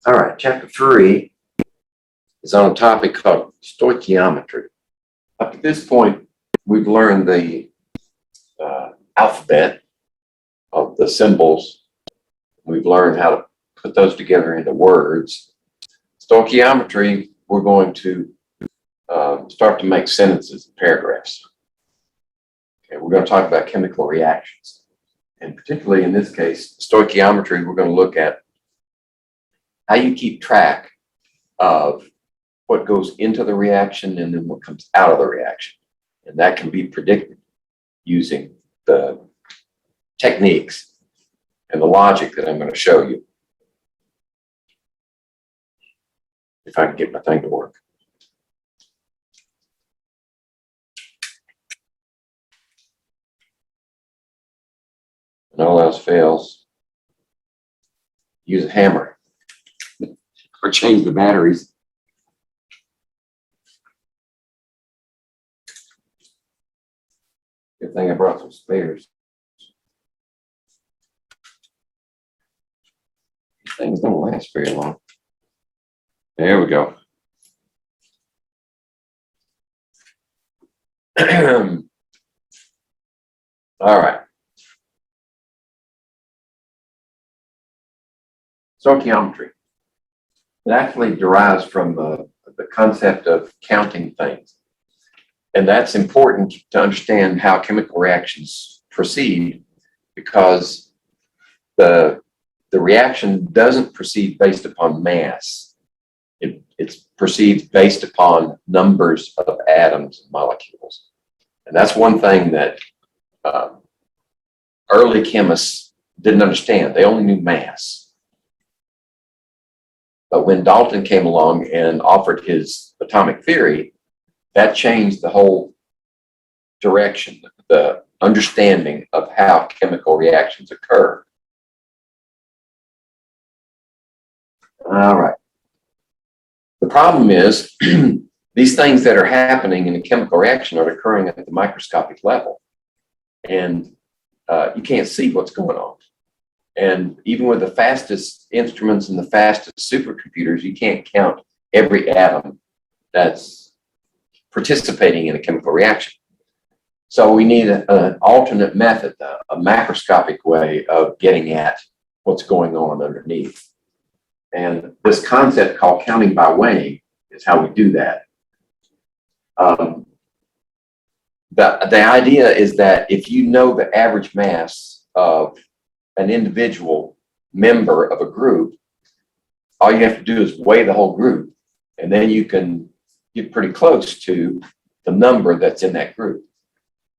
All right, chapter 3 is on a topic called stoichiometry. Up to this point, we've learned the alphabet of the symbols. We've learned how to put those together into words. Stoichiometry, we're going to start to make sentences and paragraphs. Okay, we're going to talk about chemical reactions. And particularly in this case, stoichiometry, we're going to look at how you keep track of what goes into the reaction and then what comes out of the reaction. And that can be predicted using the techniques and the logic that I'm going to show you. If I can get my thing to work. And all else fails, use a hammer or change the batteries. Good thing I brought some spares. These things don't last very long. There we go. All right. Stoichiometry. It actually derives from the concept of counting things. And that's important to understand how chemical reactions proceed, because the reaction doesn't proceed based upon mass. It's perceived based upon numbers of atoms and molecules. And that's one thing that early chemists didn't understand. They only knew mass. But when Dalton came along and offered his atomic theory, that changed the whole direction, the understanding of how chemical reactions occur. All right. The problem is these things that are happening in a chemical reaction are occurring at the microscopic level. And you can't see what's going on. And even with the fastest instruments and the fastest supercomputers, you can't count every atom that's participating in a chemical reaction. So we need an alternate method, a macroscopic way of getting at what's going on underneath. And this concept called counting by weighing is how we do that. The idea is that if you know the average mass of an individual member of a group, all you have to do is weigh the whole group, and then you can get pretty close to the number that's in that group.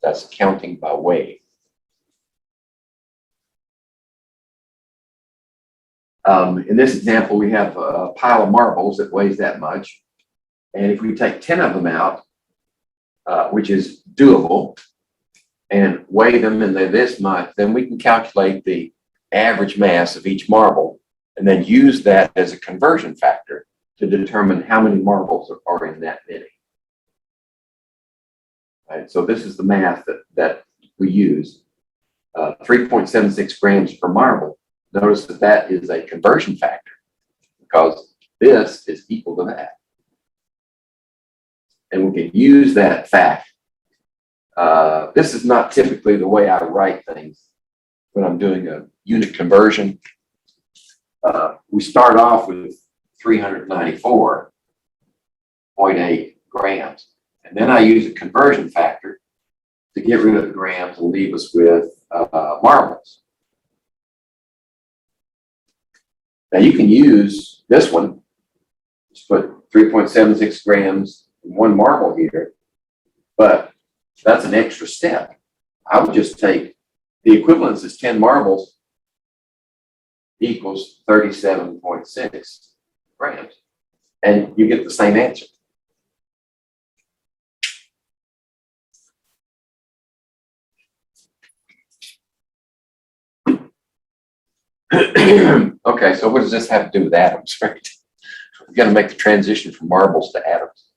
That's counting by weight. In this example, we have a pile of marbles that weighs that much. And if we take 10 of them out, which is doable, and weigh them and they're this much, then we can calculate the average mass of each marble and then use that as a conversion factor to determine how many marbles are in that many. Right, so this is the math that we use, 3.76 grams per marble. Notice that that is a conversion factor because this is equal to that. And we can use that fact. This is not typically the way I write things when I'm doing a unit conversion. We start off with 394.8 grams. And then I use a conversion factor to get rid of the grams and leave us with marbles. Now you can use this one. Just put 3.76 grams in one marble here, but that's an extra step. I would just take the equivalence is 10 marbles equals 37.6 grams, and you get the same answer. Okay, so what does this have to do with atoms, right? We're going to make the transition from marbles to atoms.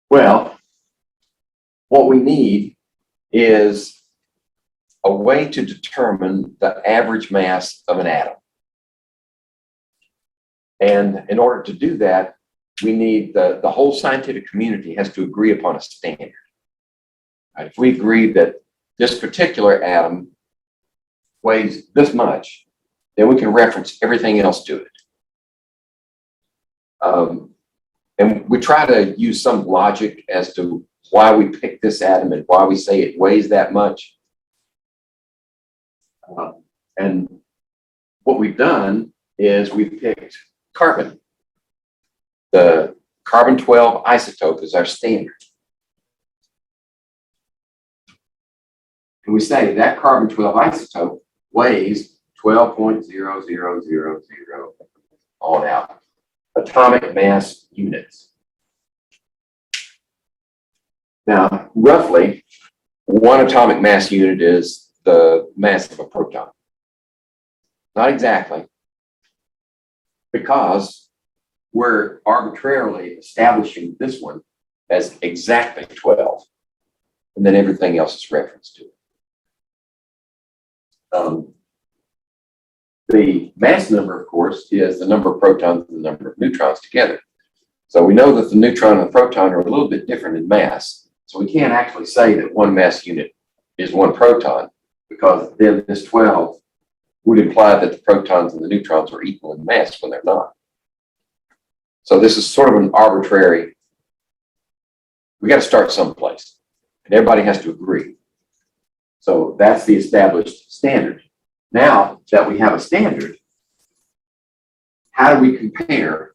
Well, what we need is a way to determine the average mass of an atom. And in order to do that, we need the whole scientific community has to agree upon a standard. Right? If we agree that this particular atom weighs this much, then we can reference everything else to it. And we try to use some logic as to why we pick this atom and why we say it weighs that much. And what we've done is we've picked carbon. The carbon-12 isotope is our standard. And we say that carbon-12 isotope weighs 12.0000 on out atomic mass units. Now, roughly, one atomic mass unit is the mass of a proton. Not exactly, because we're arbitrarily establishing this one as exactly 12, and then everything else is referenced to it. The mass number, of course, is the number of protons and the number of neutrons together. So we know that the neutron and the proton are a little bit different in mass. So we can't actually say that one mass unit is one proton, because then this 12 would imply that the protons and the neutrons are equal in mass when they're not. So this is sort of an arbitrary, we got to start someplace, and everybody has to agree. So that's the established standard. Now that we have a standard, how do we compare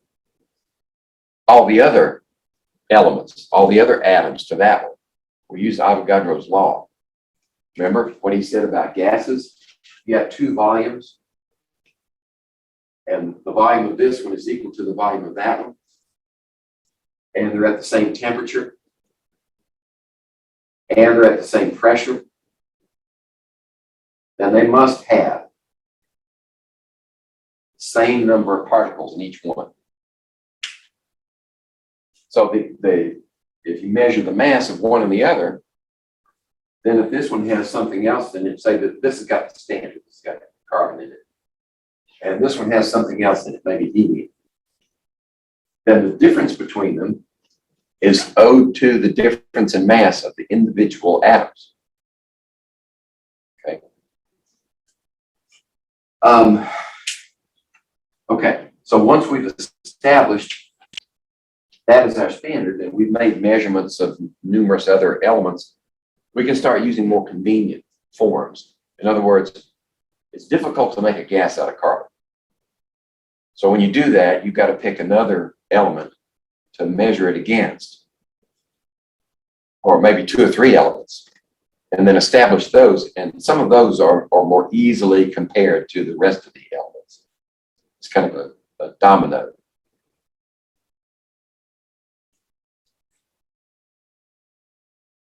all the other elements, all the other atoms to that one? We use Avogadro's law. Remember what he said about gases? You have two volumes, and the volume of this one is equal to the volume of that one, and they're at the same temperature, and they're at the same pressure. Then they must have the same number of particles in each one. So if you measure the mass of one and the other, then if this one has something else, then it say that this has got the standard, it's got carbon in it. And this one has something else in it, maybe helium. Then the difference between them is owed to the difference in mass of the individual atoms. Okay. Okay, so once we've established that is our standard, and we've made measurements of numerous other elements, we can start using more convenient forms. In other words, it's difficult to make a gas out of carbon. So when you do that, you've got to pick another element to measure it against, or maybe two or three elements, and then establish those. And some of those are more easily compared to the rest of the elements. It's kind of a domino.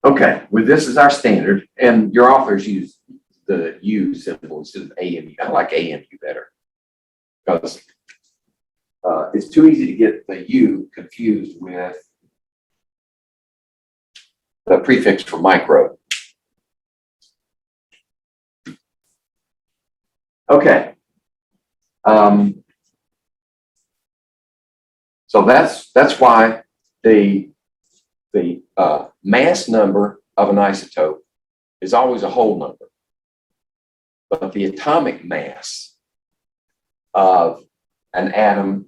Okay, well, this is our standard, and your authors use the U symbol instead of AMU. I like AMU better, because it's too easy to get the U confused with the prefix for micro. Okay. So that's why the mass number of an isotope is always a whole number, but the atomic mass of an atom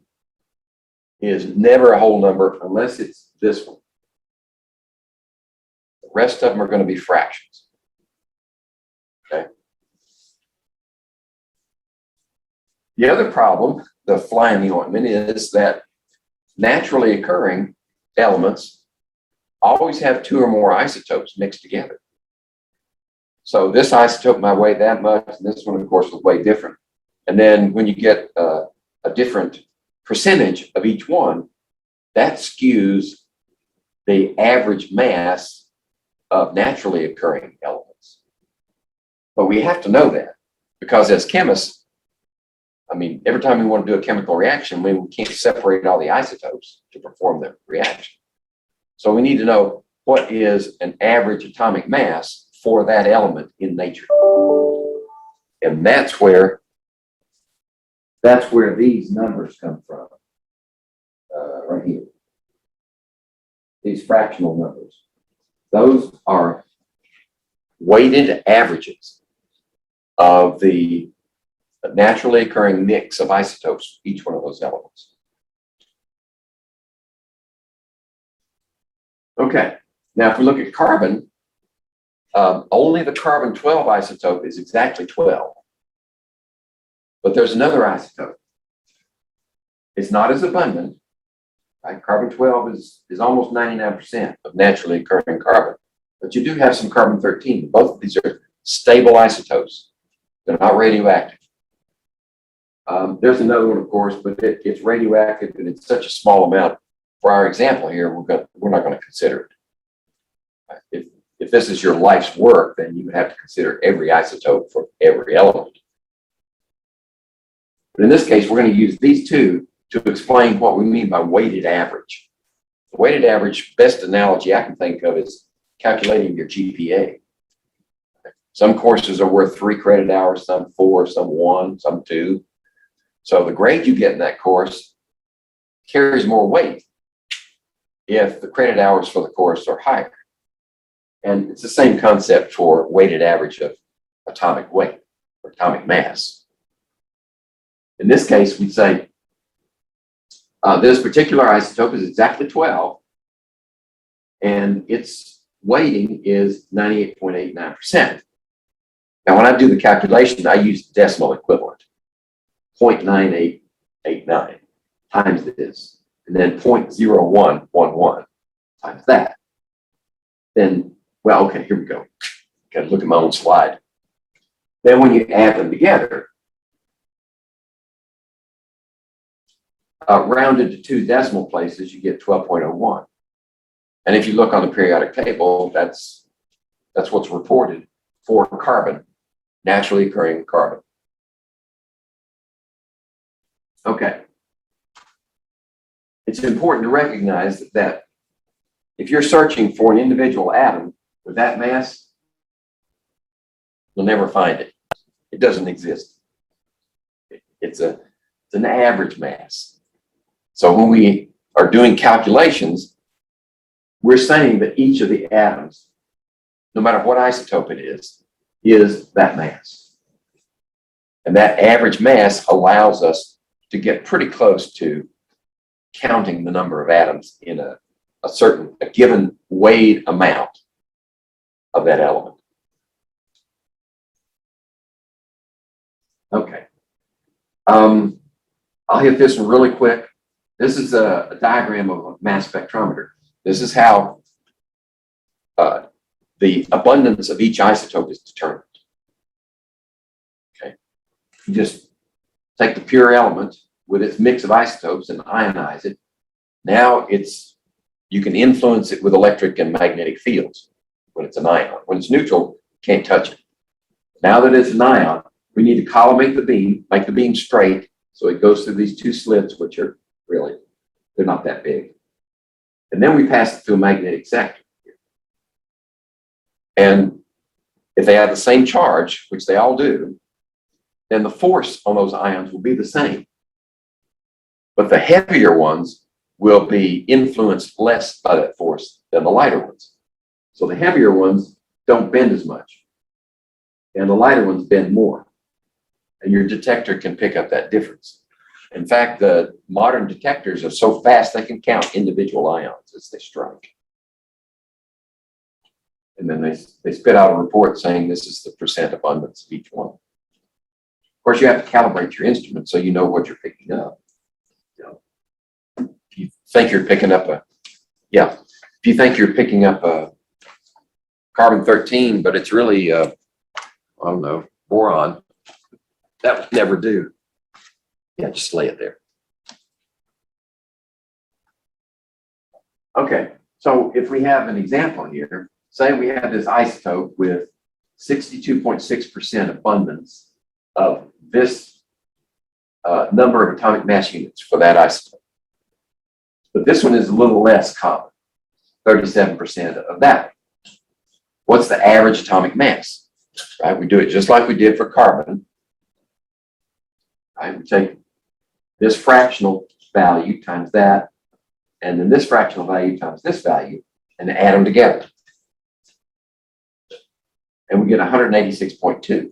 is never a whole number unless it's this one. The rest of them are going to be fractions. Okay. The other problem, the fly in the ointment, is that naturally occurring elements always have two or more isotopes mixed together. So this isotope might weigh that much, and this one, of course, will weigh different. And then when you get a different percentage of each one, that skews the average mass of naturally occurring elements. But we have to know that, because as chemists, I mean, every time we want to do a chemical reaction, we can't separate all the isotopes to perform the reaction. So we need to know what is an average atomic mass for that element in nature. And that's where these numbers come from, right here. These fractional numbers. Those are weighted averages of the naturally occurring mix of isotopes, each one of those elements. Okay, now if we look at carbon, only the carbon-12 isotope is exactly 12. But there's another isotope. It's not as abundant. Right? Carbon-12 is almost 99% of naturally occurring carbon. But you do have some carbon-13. Both of these are stable isotopes. They're not radioactive. There's another one, of course, but it's radioactive, and it's such a small amount. For our example here, we're not going to consider it. If this is your life's work, then you would have to consider every isotope for every element. But in this case, we're going to use these two to explain what we mean by weighted average. The weighted average, best analogy I can think of is calculating your GPA. Some courses are worth 3 credit hours, some 4, some 1, some 2. So the grade you get in that course carries more weight if the credit hours for the course are higher. And it's the same concept for weighted average of atomic weight or atomic mass. In this case, we'd say this particular isotope is exactly 12, and its weighting is 98.89%. Now, when I do the calculation, I use decimal equivalent, 0.9889 times this, and then 0.0111 times that. Then, well, okay, here we go. Got to look at my own slide. Then when you add them together, rounded to 2 decimal places, you get 12.01. And if you look on the periodic table, that's what's reported for carbon, naturally occurring carbon. Okay. It's important to recognize that if you're searching for an individual atom with that mass, you'll never find it. It doesn't exist. It's an average mass. So when we are doing calculations, we're saying that each of the atoms, no matter what isotope it is that mass. And that average mass allows us to get pretty close to counting the number of atoms in a given weighed amount of that element. Okay. I'll hit this one really quick. This is a diagram of a mass spectrometer. This is how the abundance of each isotope is determined. Okay. You just take the pure element with its mix of isotopes and ionize it. Now you can influence it with electric and magnetic fields when it's an ion. When it's neutral, you can't touch it. Now that it's an ion, we need to collimate the beam, make the beam straight, so it goes through these 2 slits, which are really, they're not that big. And then we pass it through a magnetic sector. And if they have the same charge, which they all do, then the force on those ions will be the same. But the heavier ones will be influenced less by that force than the lighter ones. So the heavier ones don't bend as much, and the lighter ones bend more. And your detector can pick up that difference. In fact, the modern detectors are so fast they can count individual ions as they strike. And then they spit out a report saying this is the percent abundance of each one. Of course, you have to calibrate your instrument so you know what you're picking up. If you think you're picking up a carbon-13, but it's really, I don't know, boron, that would never do. Yeah, just lay it there. Okay, so if we have an example here, say we have this isotope with 62.6% abundance of this number of atomic mass units for that isotope. But this one is a little less common, 37% of that. what's the average atomic mass? Right? We do it just like we did for carbon. Right? We take this fractional value times that, and then this fractional value times this value, and add them together. And we get 186.2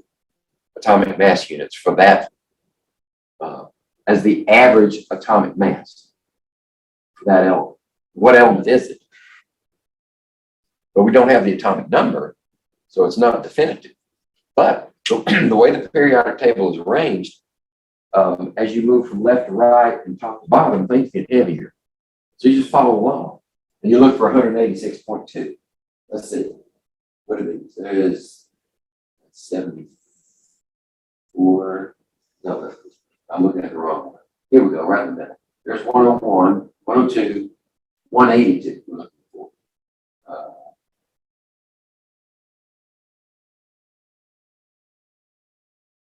atomic mass units for that as the average atomic mass for that element. What element is it? But we don't have the atomic number, so it's not definitive. But the way the periodic table is arranged, as you move from left to right and top to bottom, things get heavier. So you just follow along and you look for 186.2. Let's see. What are these? There's 74. No, I'm looking at the wrong one. Here we go, right in the middle. There's 101, 102, 182. We're looking for.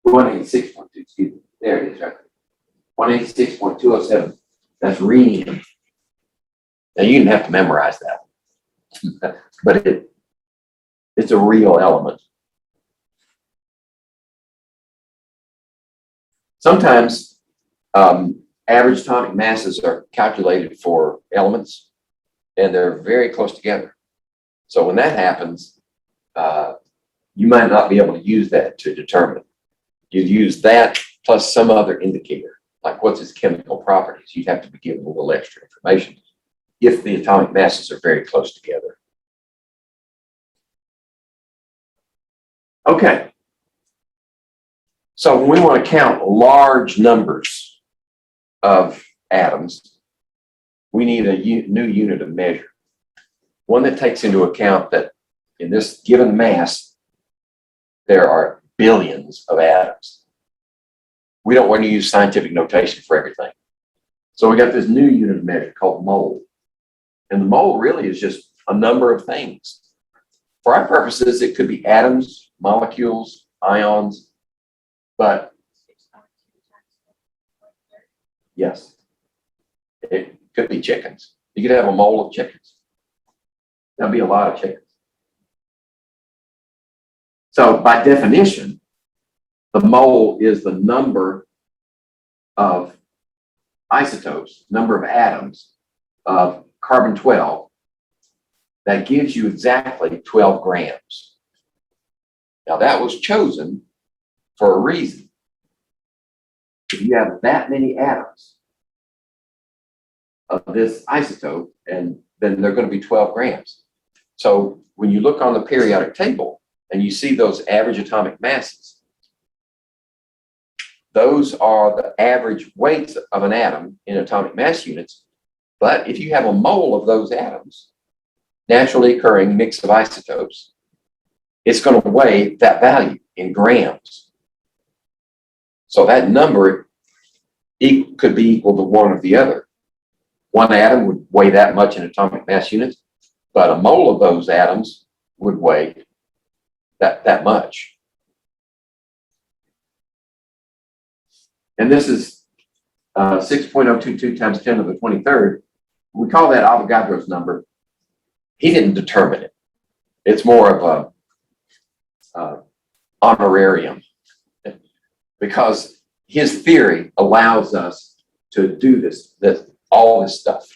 186.2, excuse me. There it is, right there. 186.207. That's rhenium. Now you didn't have to memorize that one. But it's a real element. Sometimes average atomic masses are calculated for elements, and they're very close together. So when that happens, you might not be able to use that to determine. You'd use that plus some other indicator, like what's its chemical properties. You'd have to be given a little extra information if the atomic masses are very close together. Okay. So when we want to count large numbers of atoms, we need a new unit of measure. One that takes into account that in this given mass, there are billions of atoms. We don't want to use scientific notation for everything. So we got this new unit of measure called mole. And the mole really is just a number of things. For our purposes, it could be atoms, molecules, ions, but yes, it could be chickens. You could have a mole of chickens. That'd be a lot of chickens. So by definition, the mole is the number of isotopes, number of atoms of carbon-12 that gives you exactly 12 grams. Now that was chosen for a reason. If you have that many atoms of this isotope, and then they're going to be 12 grams. So when you look on the periodic table and you see those average atomic masses, those are the average weights of an atom in atomic mass units. But if you have a mole of those atoms, naturally occurring mix of isotopes, it's going to weigh that value in grams. So that number could be equal to one or the other. One atom would weigh that much in atomic mass units, but a mole of those atoms would weigh that much. And this is 6.022 times 10 to the 23rd. We call that Avogadro's number. He didn't determine it. It's more of a honorarium, because his theory allows us to do all this stuff.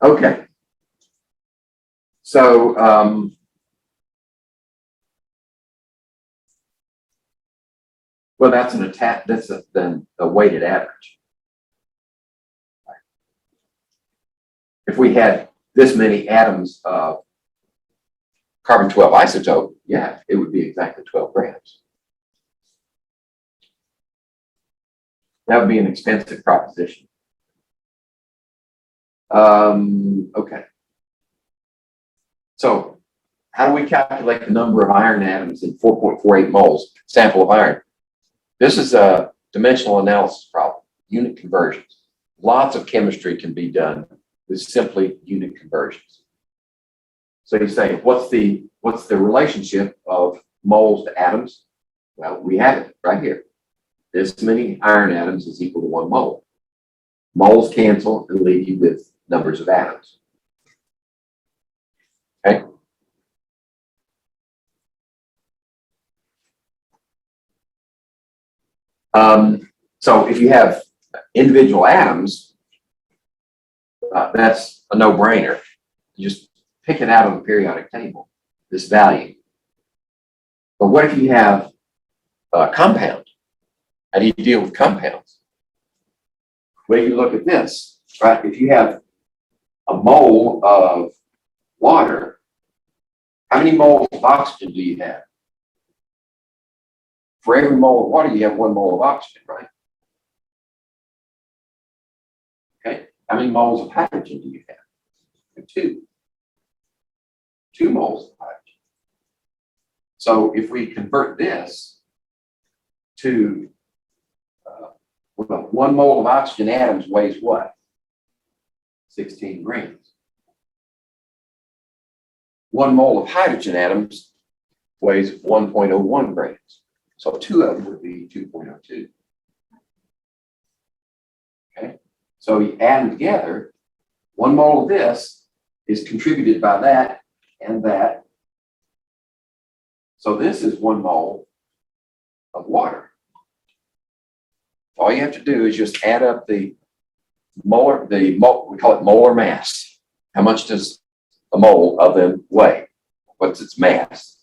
Okay. So well, that's an attack. That's then a weighted average. If we had this many atoms of carbon-12 isotope, yeah, it would be exactly 12 grams. That would be an expensive proposition. Okay. So how do we calculate the number of iron atoms in 4.48 moles sample of iron? This is a dimensional analysis problem, unit conversions. Lots of chemistry can be done with simply unit conversions. So you say, what's the relationship of moles to atoms? Well, we have it right here. This many iron atoms is equal to 1 mole. Moles cancel and leave you with numbers of atoms. Okay? So if you have individual atoms, that's a no-brainer. You just pick it out of the periodic table, this value. But what if you have a compound? How do you deal with compounds? Well, you look at this, right? If you have a mole of water, how many moles of oxygen do you have? For every mole of water, you have 1 mole of oxygen, right? Okay. How many moles of hydrogen do you have? 2. 2 moles of hydrogen. So if we convert this to, well, 1 mole of oxygen atoms weighs what? 16 grams. 1 mole of hydrogen atoms weighs 1.01 grams. So 2 of them would be 2.02. Okay, so you add them together. 1 mole of this is contributed by that and that. So this is 1 mole of water. All you have to do is just add up the molar, we call it molar mass. How much does a mole of them weigh? What's its mass?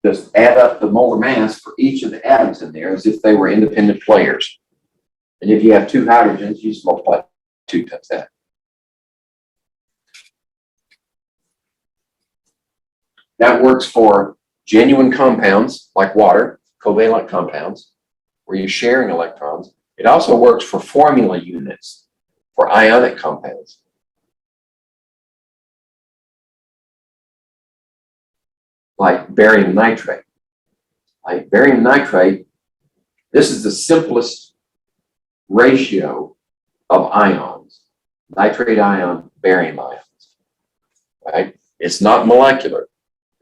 Just add up the molar mass for each of the atoms in there as if they were independent players. And if you have 2 hydrogens, you just multiply 2 times that. That works for genuine compounds like water, covalent compounds, where you're sharing electrons. It also works for formula units for ionic compounds. Like barium nitrate. Like barium nitrate, this is the simplest ratio of ions. Nitrate ion, barium ions. Right? It's not molecular.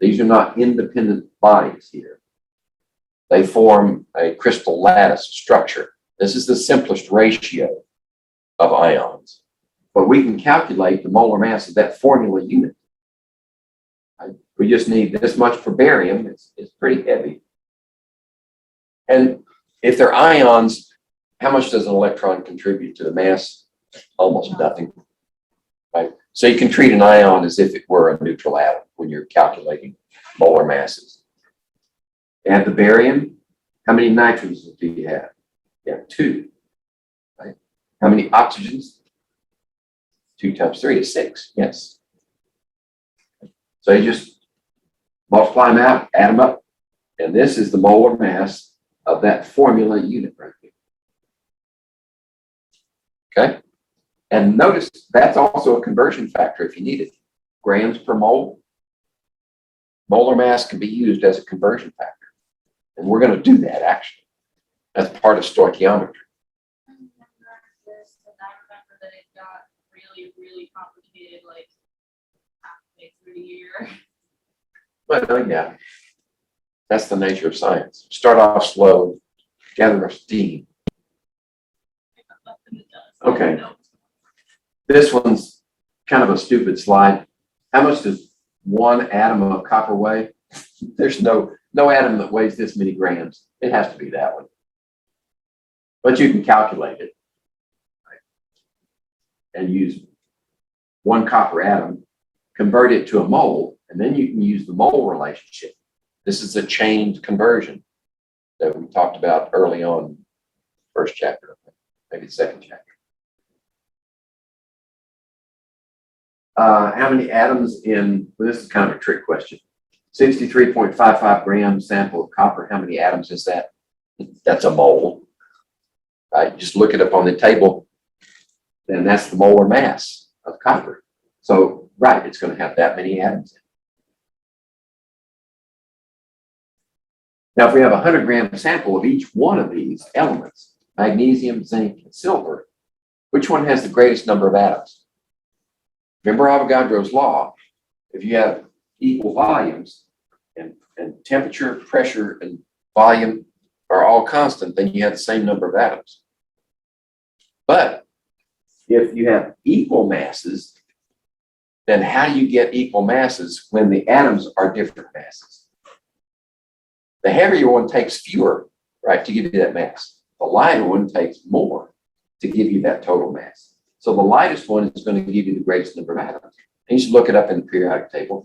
These are not independent bodies here. They form a crystal lattice structure. This is the simplest ratio of ions. But we can calculate the molar mass of that formula unit. Right? We just need this much for barium. It's pretty heavy. And if they're ions, how much does an electron contribute to the mass? Almost nothing. Right? So you can treat an ion as if it were a neutral atom when you're calculating molar masses. Add the barium. How many nitrogens do you have? You have 2. Right? How many oxygens? 2 times 3 is 6. Yes. So you just multiply them out, add them up, and this is the molar mass of that formula unit right here. Okay? And notice that's also a conversion factor if you need it. Grams per mole. Molar mass can be used as a conversion factor. And we're going to do that actually. That's part of stoichiometry. I remember this, and I remember that it got really, really complicated like halfway through the year. Well, yeah. That's the nature of science. Start off slow, gather steam. Okay. This one's kind of a stupid slide. How much does 1 atom of copper weigh? There's no atom that weighs this many grams. It has to be that one. But you can calculate it. Right? And use 1 copper atom, convert it to a mole, and then you can use the mole relationship. This is a chained conversion that we talked about early on, first chapter, maybe the second chapter. How many atoms in, well, this is kind of a trick question. 63.55 gram sample of copper, how many atoms is that? That's a mole, right? Just look it up on the table, then that's the molar mass of copper. So, right, it's going to have that many atoms in it. Now, if we have a 100-gram sample of each one of these elements, magnesium, zinc, and silver, which one has the greatest number of atoms? Remember Avogadro's law. If you have equal volumes and temperature, pressure, and volume are all constant, then you have the same number of atoms. But if you have equal masses, then how do you get equal masses when the atoms are different masses? The heavier one takes fewer, right, to give you that mass. The lighter one takes more to give you that total mass. So the lightest one is going to give you the greatest number of atoms. And you should look it up in the periodic table.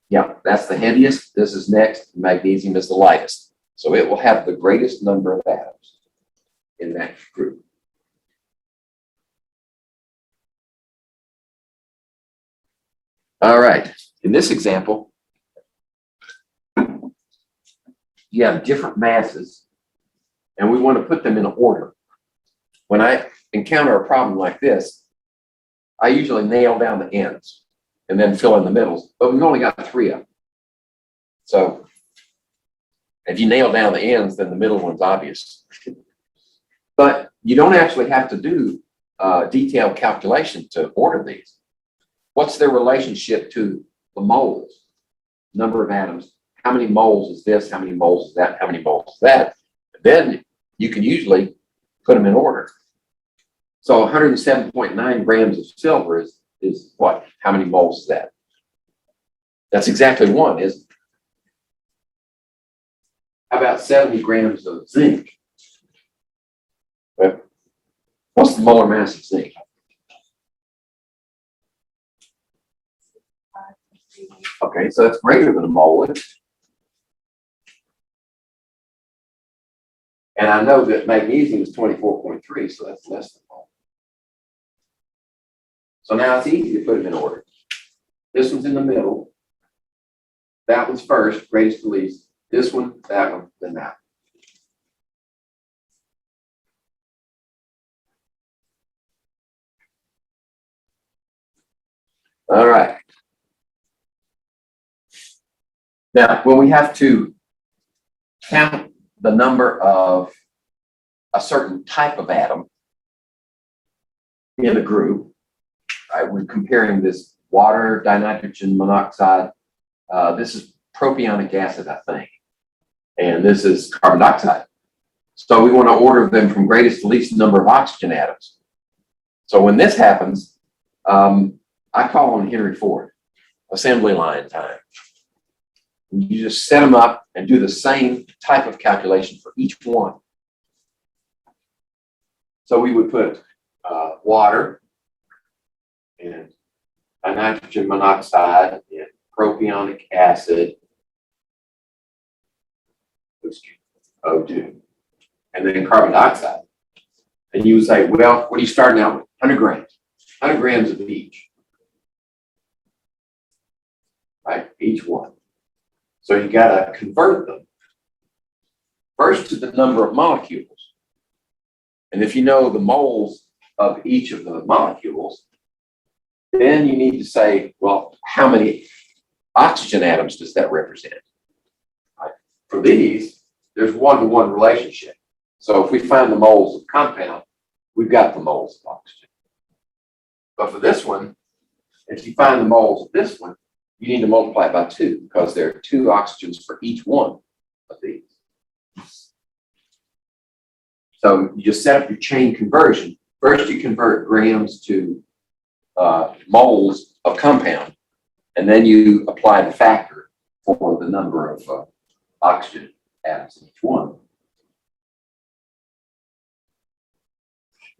Yeah, that's the heaviest. This is next. Magnesium is the lightest. So it will have the greatest number of atoms in that group. All right. In this example, you have different masses, and we want to put them in order. When I encounter a problem like this, I usually nail down the ends and then fill in the middles, but we've only got 3 of them. So if you nail down the ends, then the middle one's obvious. But you don't actually have to do detailed calculation to order these. What's their relationship to the moles? Number of atoms. How many moles is this? How many moles is that? How many moles is that? Then you can usually put them in order. So 107.9 grams of silver is what? How many moles is that? That's exactly 1, isn't it? How about 70 grams of zinc? But what's the molar mass of zinc? Okay, so that's greater than a mole. And I know that magnesium is 24.3, so that's less than a mole. So now it's easy to put them in order. This one's in the middle. That one's first, greatest to least. This one, that one, then that one. All right. Now, when we have to count the number of a certain type of atom in a group, right, we're comparing this water, dinitrogen monoxide. This is propionic acid, I think. And this is carbon dioxide. So we want to order them from greatest to least number of oxygen atoms. So when this happens, I call on Henry Ford, assembly line time. You just set them up and do the same type of calculation for each one. So we would put water and nitrogen monoxide and propionic acid, O2, and then carbon dioxide. And you would say, well, what are you starting out with? 100 grams. 100 grams of each. Right? Each one. So you got to convert them first to the number of molecules. And if you know the moles of each of the molecules, then you need to say, well, how many oxygen atoms does that represent? Right? For these, there's one-to-one relationship. So if we find the moles of compound, we've got the moles of oxygen. But for this one, if you find the moles of this one, you need to multiply it by 2 because there are 2 oxygens for each one of these. So you just set up your chain conversion. First, you convert grams to moles of compound, and then you apply the factor for the number of oxygen atoms in each one.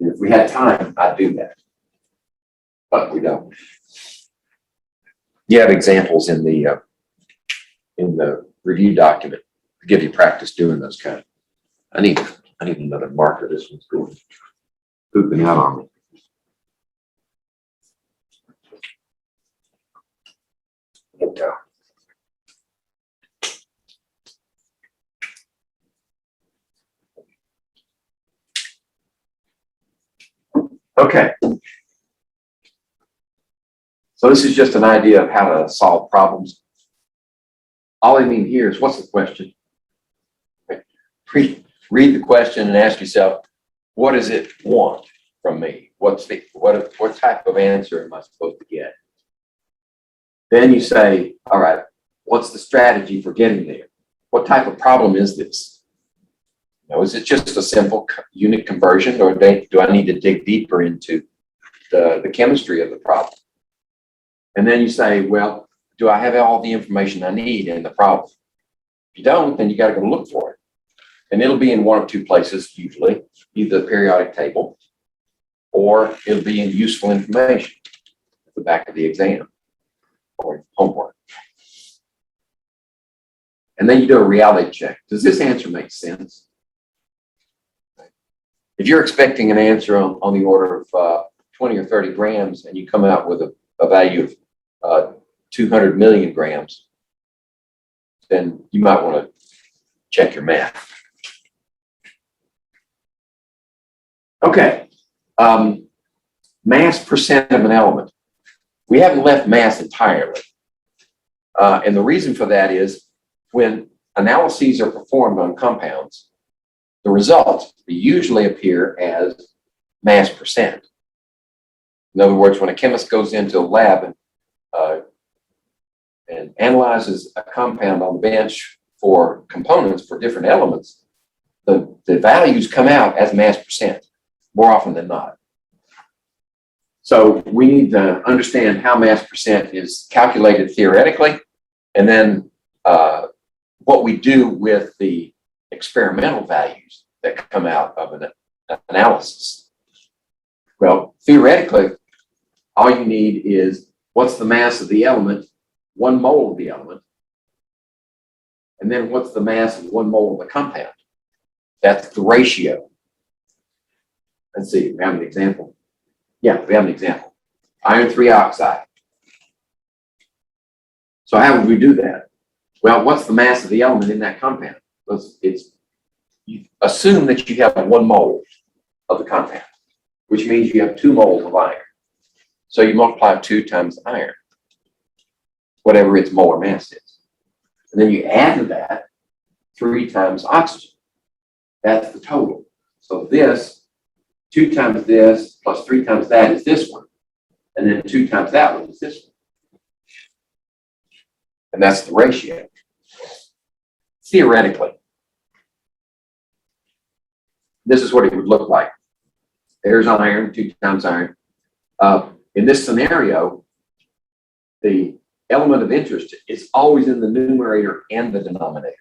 And if we had time, I'd do that, but we don't. You have examples in the review document to give you practice doing those kind. I need another marker. This one's going pooping out on me. There we go. Okay. So this is just an idea of how to solve problems. All I mean here is, what's the question? Read the question and ask yourself, what does it want from me? What type of answer am I supposed to get? Then you say, all right, what's the strategy for getting there? What type of problem is this? Is it just a simple unit conversion, or do I need to dig deeper into the chemistry of the problem? And then you say, well, do I have all the information I need in the problem? If you don't, then you got to go look for it. And it'll be in one of two places, usually, either the periodic table or it'll be in useful information at the back of the exam or homework. And then you do a reality check. Does this answer make sense? If you're expecting an answer on the order of 20 or 30 grams and you come out with a value of 200 million grams, then you might want to check your math. Okay, mass percent of an element. We haven't left mass entirely. And the reason for that is when analyses are performed on compounds, the results usually appear as mass percent. In other words, when a chemist goes into a lab and analyzes a compound on the bench for components for different elements, the values come out as mass percent more often than not. So we need to understand how mass percent is calculated theoretically, and then what we do with the experimental values that come out of an analysis. Well, theoretically, all you need is what's the mass of the element, 1 mole of the element, and then what's the mass of 1 mole of the compound. That's the ratio. Let's see, we have an example. Yeah, we have an example. Iron 3 oxide. So how would we do that? Well, what's the mass of the element in that compound? You assume that you have 1 mole of the compound, which means you have 2 moles of iron. So you multiply 2 times iron, whatever its molar mass is. And then you add to that 3 times oxygen. That's the total. So this, 2 times this, plus 3 times that is this one. And then 2 times that one is this one. And that's the ratio. Theoretically, this is what it would look like. There's iron, 2 times iron. In this scenario, the element of interest is always in the numerator and the denominator,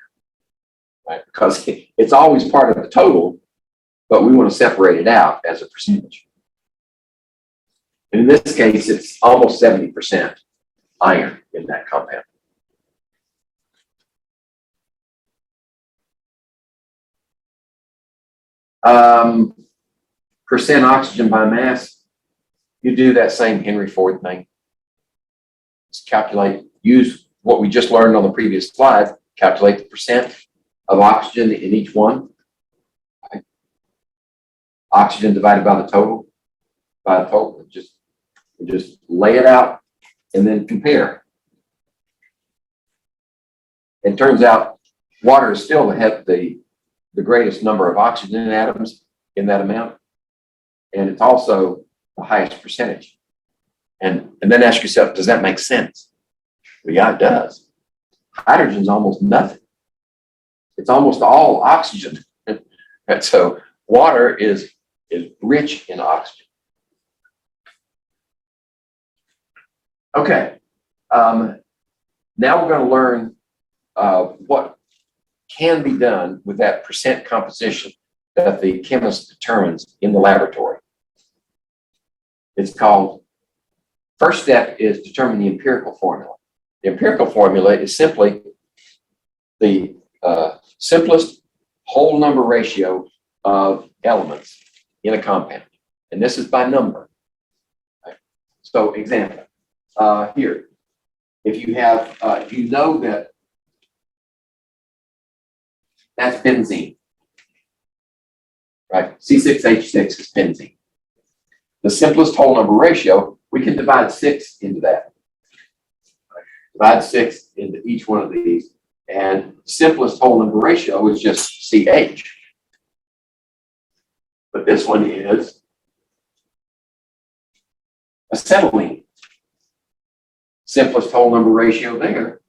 right? Because it's always part of the total, but we want to separate it out as a percentage. And in this case, it's almost 70% iron in that compound. Percent oxygen by mass, you do that same Henry Ford thing. Just calculate, use what we just learned on the previous slide, calculate the percent of oxygen in each one. Right? Oxygen divided by the total, just lay it out and then compare. It turns out water is still the greatest number of oxygen atoms in that amount, and it's also the highest percentage. And then ask yourself, does that make sense? Well, yeah, it does. Hydrogen's almost nothing. It's almost all oxygen. And so water is rich in oxygen. Okay. Now we're going to learn what can be done with that percent composition that the chemist determines in the laboratory. It's called, first step is determine the empirical formula. The empirical formula is simply the simplest whole number ratio of elements in a compound. And this is by number. Right? So example, here, if you have, you know that's benzene, right? C6H6 is benzene. The simplest whole number ratio, we can divide 6 into that. Divide 6 into each one of these. And simplest whole number ratio is just CH. But this one is acetylene. Simplest whole number ratio there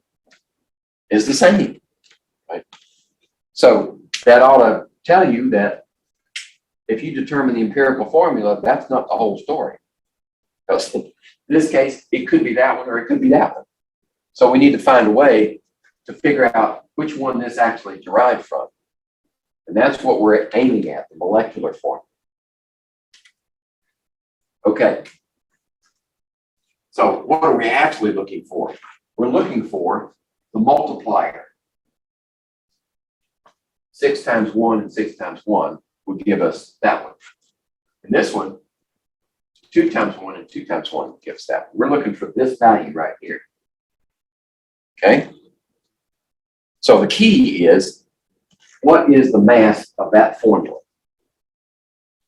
is the same. Right? So that ought to tell you that if you determine the empirical formula, that's not the whole story. Because in this case, it could be that one or it could be that one. So we need to find a way to figure out which one this actually derived from. And that's what we're aiming at, the molecular form. Okay. So what are we actually looking for? We're looking for the multiplier. 6 times 1 and 6 times 1 would give us that one. And this one, 2 times 1 and 2 times 1 gives that one. We're looking for this value right here. Okay? So the key is, what is the mass of that formula?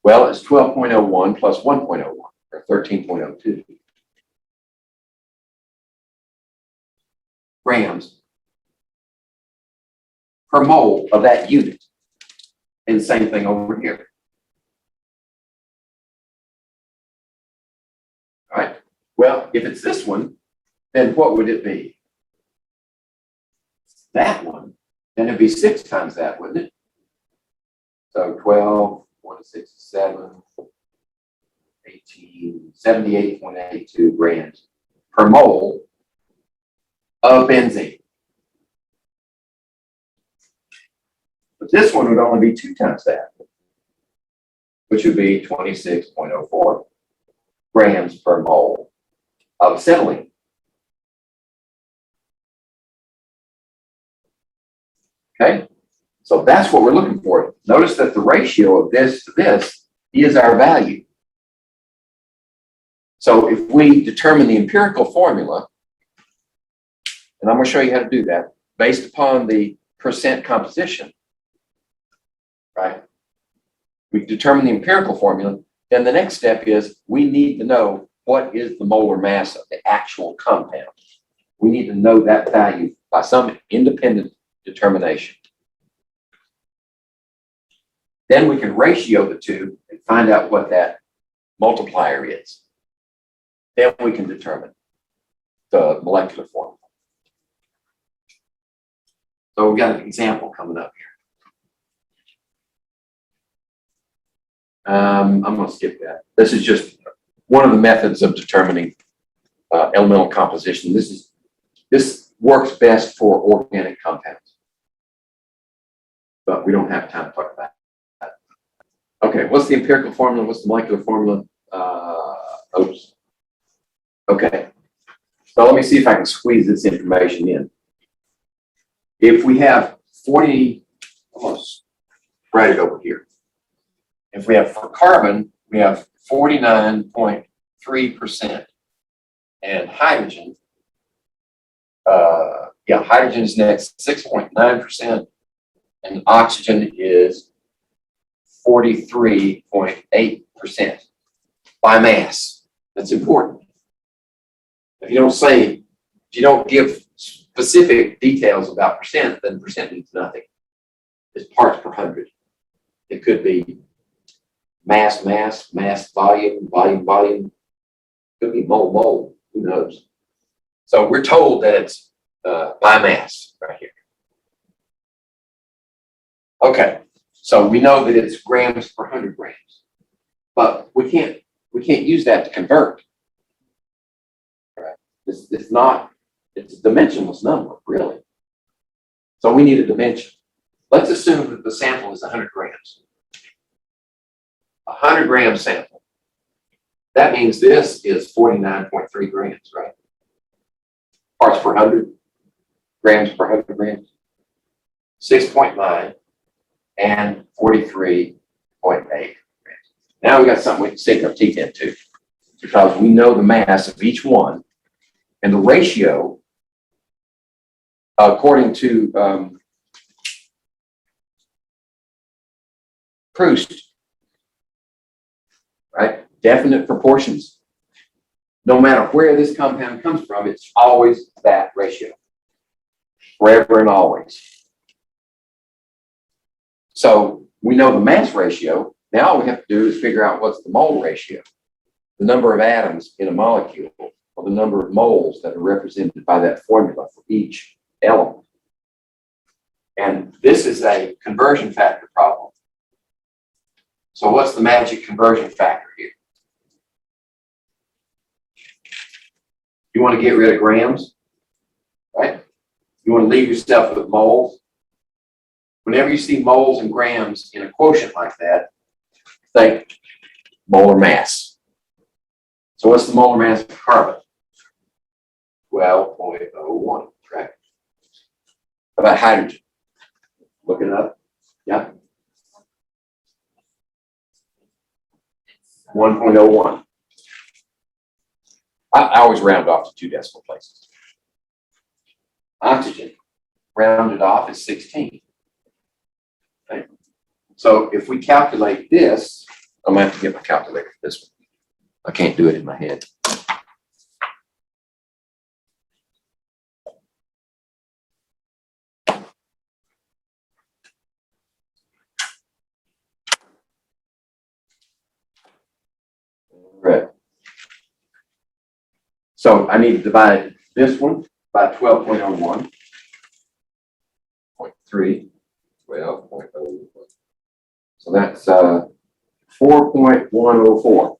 Well, it's 12.01 plus 1.01, or 13.02 grams per mole of that unit. And same thing over here. All right. Well, if it's this one, then what would it be? That one, then it'd be 6 times that, wouldn't it? So 12, 1 to 6 is 7, 18, 78.82 grams per mole of benzene. But this one would only be 2 times that, which would be 26.04 grams per mole of acetylene. Okay, so that's what we're looking for. Notice that the ratio of this to this is our value. So if we determine the empirical formula, and I'm going to show you how to do that, based upon the percent composition, right? We determine the empirical formula, then the next step is we need to know what is the molar mass of the actual compound. We need to know that value by some independent determination. Then we can ratio the two and find out what that multiplier is. Then we can determine the molecular formula. So we've got an example coming up here. I'm going to skip that. This is just one of the methods of determining elemental composition. This works best for organic compounds, but we don't have time to talk about that. Okay, what's the empirical formula? What's the molecular formula? Oops. Okay, so let me see if I can squeeze this information in. If we have 40, almost write it over here. If we have for carbon, we have 49.3%, and hydrogen, hydrogen is next, 6.9%, and oxygen is 43.8% by mass. That's important. If you don't give specific details about percent, then percent means nothing. It's parts per hundred. It could be mass, volume. Could be mole, who knows? So we're told that it's by mass right here. Okay, so we know that it's grams per 100 grams, but we can't use that to convert. Right? It's a dimensionless number, really. So we need a dimension. Let's assume that the sample is 100 grams. 100 gram sample. That means this is 49.3 grams, right? Parts per 100, grams per 100 grams. 6.9 and 43.8 grams. Now we got something we can sink our teeth into, because we know the mass of each one, and the ratio, according to Proust, right? Definite proportions. No matter where this compound comes from, it's always that ratio, forever and always. So we know the mass ratio. Now all we have to do is figure out what's the mole ratio, the number of atoms in a molecule, or the number of moles that are represented by that formula for each element. And this is a conversion factor problem. So what's the magic conversion factor here? You want to get rid of grams, right? You want to leave yourself with moles. Whenever you see moles and grams in a quotient like that, think molar mass. So what's the molar mass of carbon? 12.01, correct? How about hydrogen? Look it up. Yeah. 1.01. I always round off to 2 decimal places. Oxygen, rounded off is 16. Okay. So if we calculate this, I'm going to have to get my calculator for this one. I can't do it in my head. Right. So I need to divide this one by 12.01. 0.3, 12.01. So that's 4.104.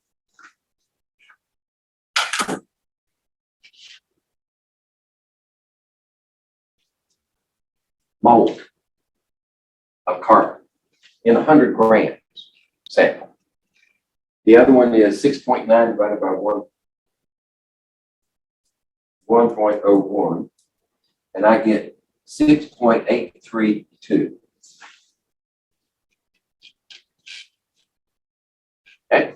Mole of carbon in 100 grams sample. The other one is 6.9 divided by 1.01, and I get 6.832. Okay,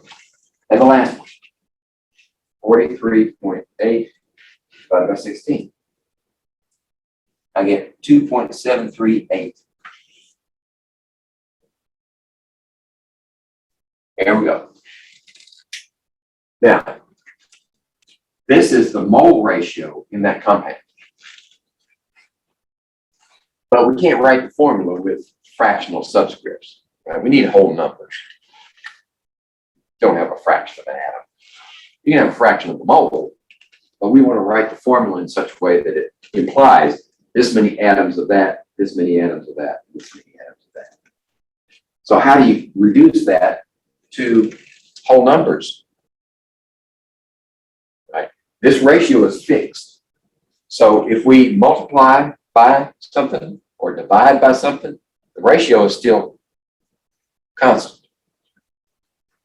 and the last one, 43.8 divided by 16. I get 2.738. There we go. Now, this is the mole ratio in that compound. But we can't write the formula with fractional subscripts. Right? We need whole numbers. Don't have a fraction of an atom. You can have a fraction of a mole, but we want to write the formula in such a way that it implies this many atoms of that, this many atoms of that, this many atoms of that. So how do you reduce that to whole numbers? Right? This ratio is fixed. So if we multiply by something or divide by something, the ratio is still constant.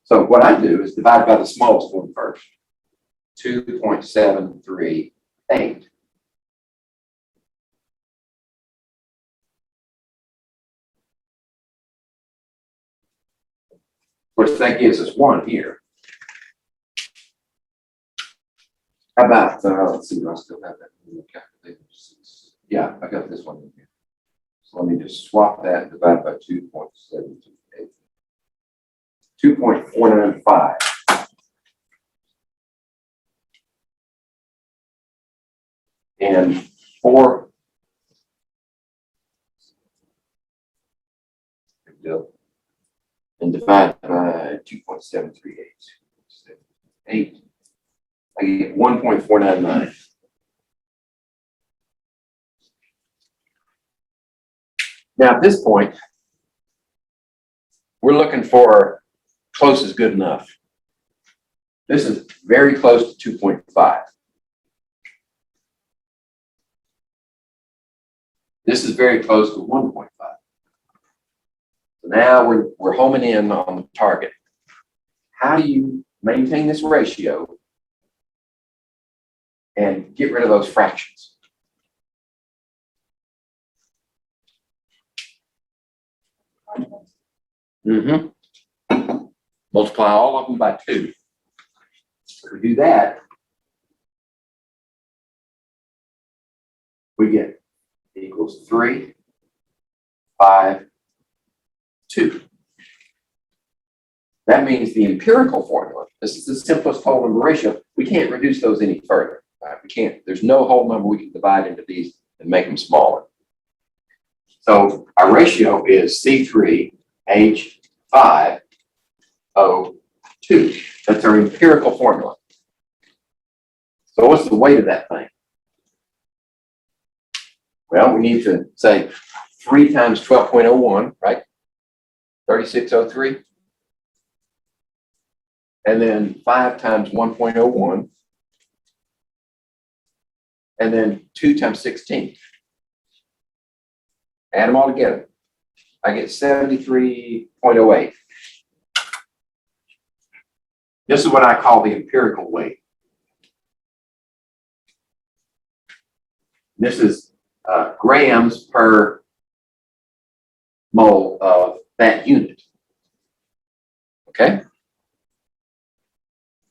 So what I do is divide by the smallest one first, 2.738. Which that gives us 1 here. How about, let's see, do I still have that in the calculator? Yeah, I got this one in here. So let me just swap that and divide by 2.728. 2.495. And 4. And divide by 2.738. 8. I get 1.499. Now at this point, we're looking for close is good enough. This is very close to 2.5. This is very close to 1.5. So now we're homing in on the target. How do you maintain this ratio and get rid of those fractions? Multiply all of them by 2. If we do that, we get equals 3, 5, 2. That means the empirical formula, this is the simplest whole number ratio, we can't reduce those any further. Right? We can't, there's no whole number we can divide into these and make them smaller. So our ratio is C3H5O2. That's our empirical formula. So what's the weight of that thing? Well, we need to say 3 times 12.01, right? 3603. and then 5 times 1.01, and then 2 times 16. Add them all together. I get 73.08. This is what I call the empirical weight. This is grams per mole of that unit. Okay.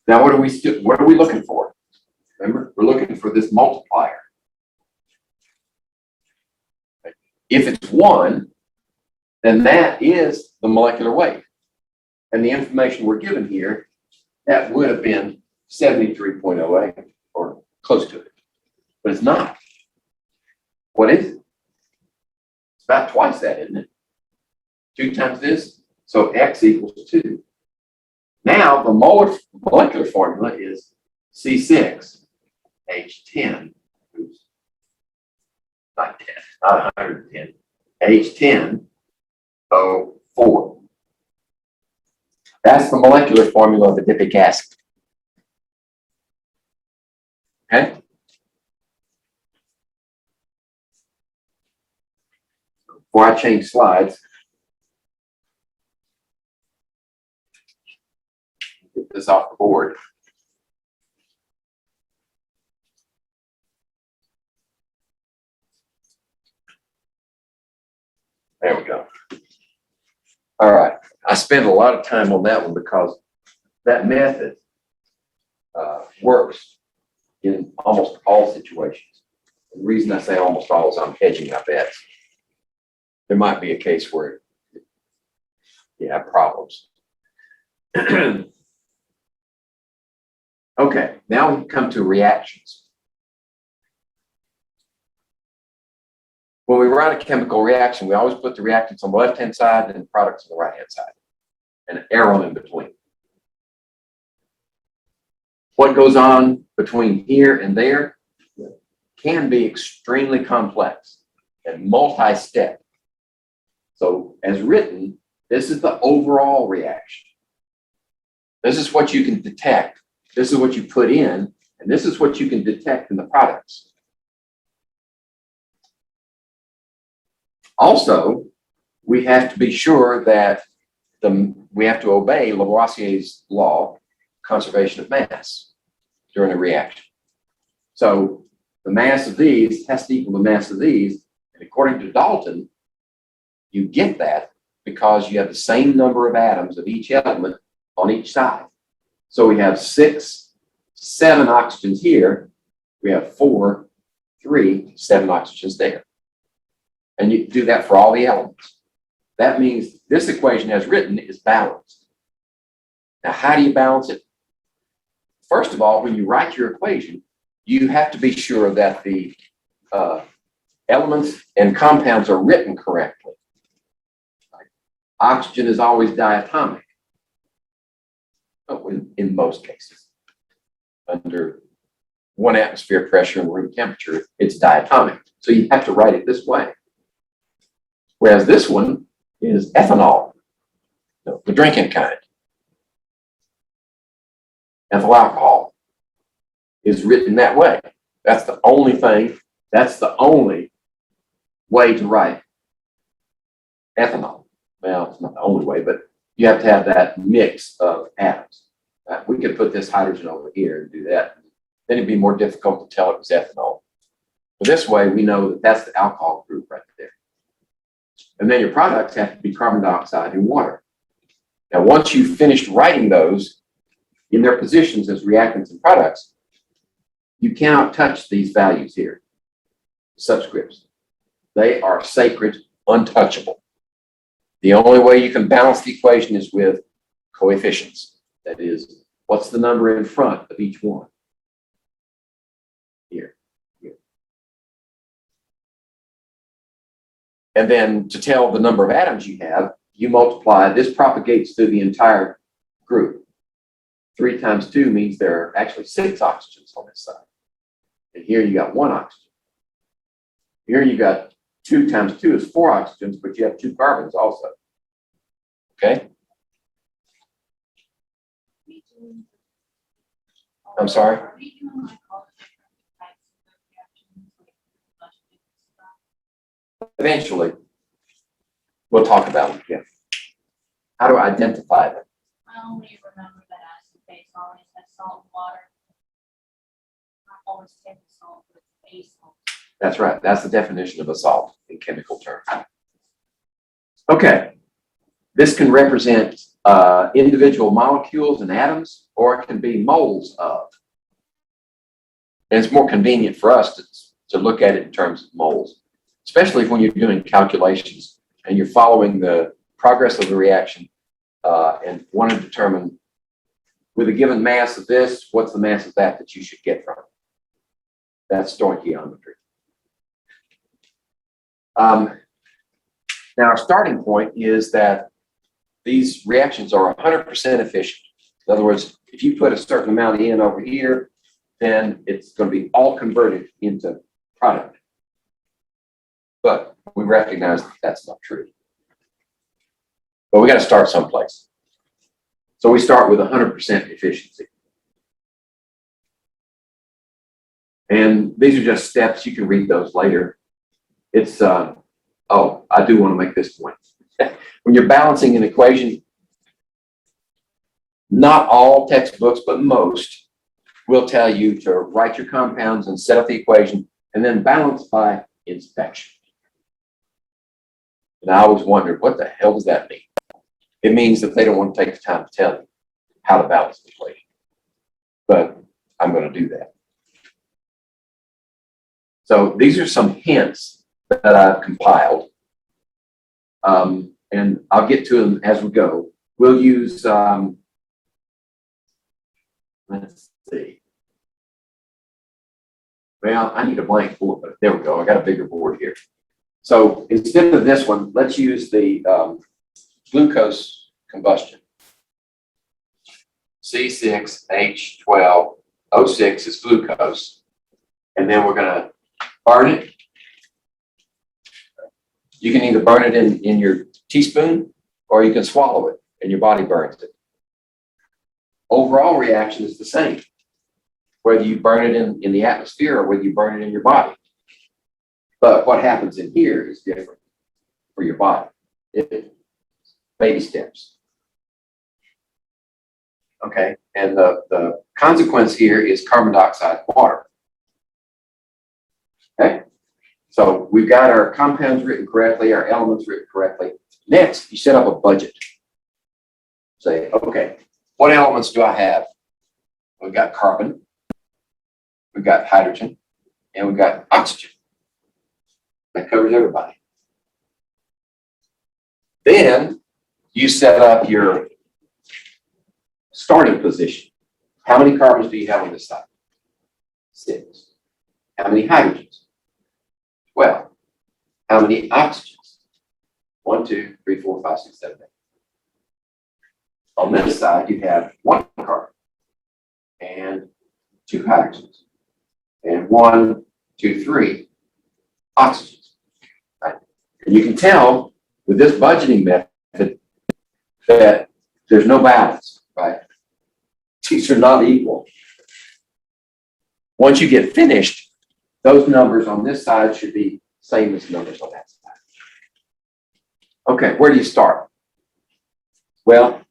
Now, what are we looking for? Remember, we're looking for this multiplier. If it's 1, then that is the molecular weight. And the information we're given here, that would have been 73.08 or close to it. But it's not. What is it? It's about twice that, isn't it? 2 times this, so X equals 2. Now, the molecular formula is C6H10, oops, not 10, not 110, H10O4. That's the molecular formula of adipic acid. Okay? Before I change slides, get this off the board. There we go. All right. I spent a lot of time on that one because that method works in almost all situations. The reason I say almost all is I'm hedging my bets. There might be a case where you have problems. Okay, now we come to reactions. When we write a chemical reaction, we always put the reactants on the left-hand side and the products on the right-hand side, and an arrow in between. What goes on between here and there can be extremely complex and multi-step. So as written, this is the overall reaction. This is what you can detect. This is what you put in, and this is what you can detect in the products. Also, we have to be sure that we have to obey Lavoisier's law, conservation of mass, during a reaction. So the mass of these has to equal the mass of these, and according to Dalton, you get that because you have the same number of atoms of each element on each side. So we have 6, 7 oxygens here. We have 4, 3, 7 oxygens there. And you do that for all the elements. That means this equation as written is balanced. Now, how do you balance it? First of all, when you write your equation, you have to be sure that the elements and compounds are written correctly. Oxygen is always diatomic. In most cases. Under 1 atmosphere pressure and room temperature, it's diatomic. So you have to write it this way. Whereas this one is ethanol, the drinking kind. Ethyl alcohol is written that way. That's the only thing, that's the only way to write ethanol. Well, it's not the only way, but you have to have that mix of atoms. We could put this hydrogen over here and do that. Then it'd be more difficult to tell it was ethanol. But this way, we know that that's the alcohol group right there. And then your products have to be carbon dioxide and water. Now, once you've finished writing those in their positions as reactants and products, you cannot touch these values here, subscripts. They are sacred, untouchable. The only way you can balance the equation is with coefficients. That is, what's the number in front of each one? Here, here. And then to tell the number of atoms you have, you multiply, this propagates through the entire group. 3 times 2 means there are actually 6 oxygens on this side. And here you got 1 oxygen. Here you got 2 times 2 is 4 oxygens, but you have 2 carbons also. Okay? I'm sorry? Are we doing like all the different types of reactions, like combustion and stuff? Eventually, we'll talk about them. Yeah. How do I identify them? I only remember that acid base always has salt and water. Not always table salt, but it's base salt. That's right. That's the definition of a salt in chemical terms. Okay. This can represent individual molecules and atoms, or it can be moles of. And it's more convenient for us to look at it in terms of moles, especially when you're doing calculations and you're following the progress of the reaction and want to determine with a given mass of this, what's the mass of that you should get from it. That's stoichiometry. Now, our starting point is that these reactions are 100% efficient. In other words, if you put a certain amount in over here, then it's going to be all converted into product. But we recognize that that's not true. But we got to start someplace. So we start with 100% efficiency. And these are just steps. You can read those later. It's, oh, I do want to make this point. When you're balancing an equation, not all textbooks, but most, will tell you to write your compounds and set up the equation and then balance by inspection. And I always wondered, what the hell does that mean? It means that they don't want to take the time to tell you how to balance the equation. But I'm going to do that. So these are some hints that I've compiled. And I'll get to them as we go. We'll use, let's see. Well, I need a blank board, but there we go. I got a bigger board here. So instead of this one, let's use the glucose combustion. C6H12O6 is glucose. And then we're going to burn it. You can either burn it in your teaspoon or you can swallow it and your body burns it. Overall reaction is the same, whether you burn it in the atmosphere or whether you burn it in your body. But what happens in here is different for your body. Baby steps. Okay, and the consequence here is carbon dioxide water. Okay, so we've got our compounds written correctly, our elements written correctly. Next, you set up a budget. Say, okay, what elements do I have? We've got carbon, we've got hydrogen, and we've got oxygen. That covers everybody. Then you set up your starting position. How many carbons do you have on this side? 6. How many hydrogens? 12. How many oxygens? 1, 2, 3, 4, 5, 6, 7, 8. On this side, you have 1 carbon and 2 hydrogens and 1, 2, 3 oxygens. Right? And you can tell with this budgeting method that there's no balance, right? These are not equal. Once you get finished, those numbers on this side should be same as numbers on that side. Okay, where do you start? Well,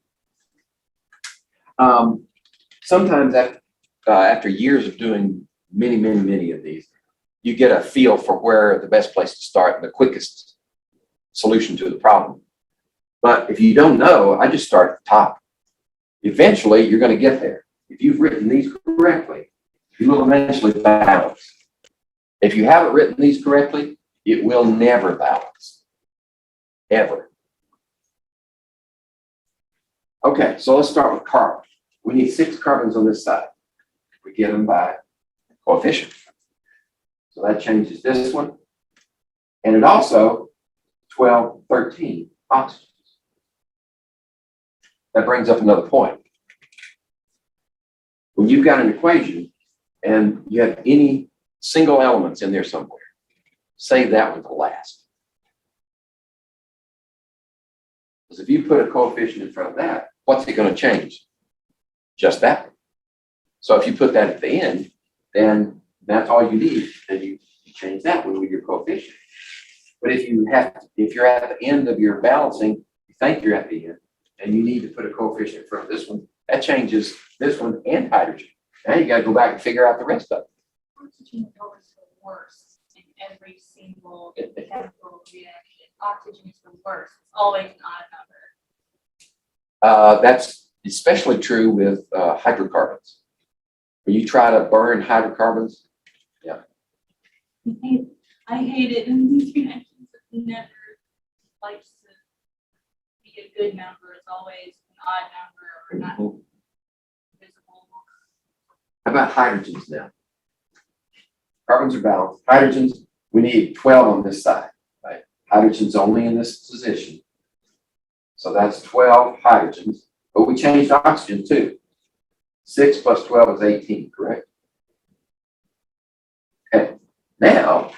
sometimes after years of doing many of these, you get a feel for where the best place to start and the quickest solution to the problem. But if you don't know, I just start at the top. Eventually, you're going to get there. If you've written these correctly, you will eventually balance. If you haven't written these correctly, it will never balance. Ever. Okay, so let's start with carbon. We need 6 carbons on this side. We get them by coefficient. So that changes this one. And it also 12, 13 oxygens. That brings up another point. When you've got an equation and you have any single elements in there somewhere, save that one for last. Because if you put a coefficient in front of that, what's it going to change? Just that one. So if you put that at the end, then that's all you need. Then you change that one with your coefficient. But if you're at the end of your balancing, you think you're at the end, and you need to put a coefficient in front of this one, that changes this one and hydrogen. Now you got to go back and figure out the rest of it. Oxygen is always the worst in every single chemical reaction. Oxygen is the worst. It's always an odd number. That's especially true with hydrocarbons. When you try to burn hydrocarbons, I hate it in these reactions. It never likes to be a good number. It's always an odd number or not visible. How about hydrogens now? Carbons are balanced. Hydrogens, we need 12 on this side, right? Hydrogen's only in this position. So that's 12 hydrogens, but we changed oxygen too. 6 plus 12 is 18, correct? Okay, now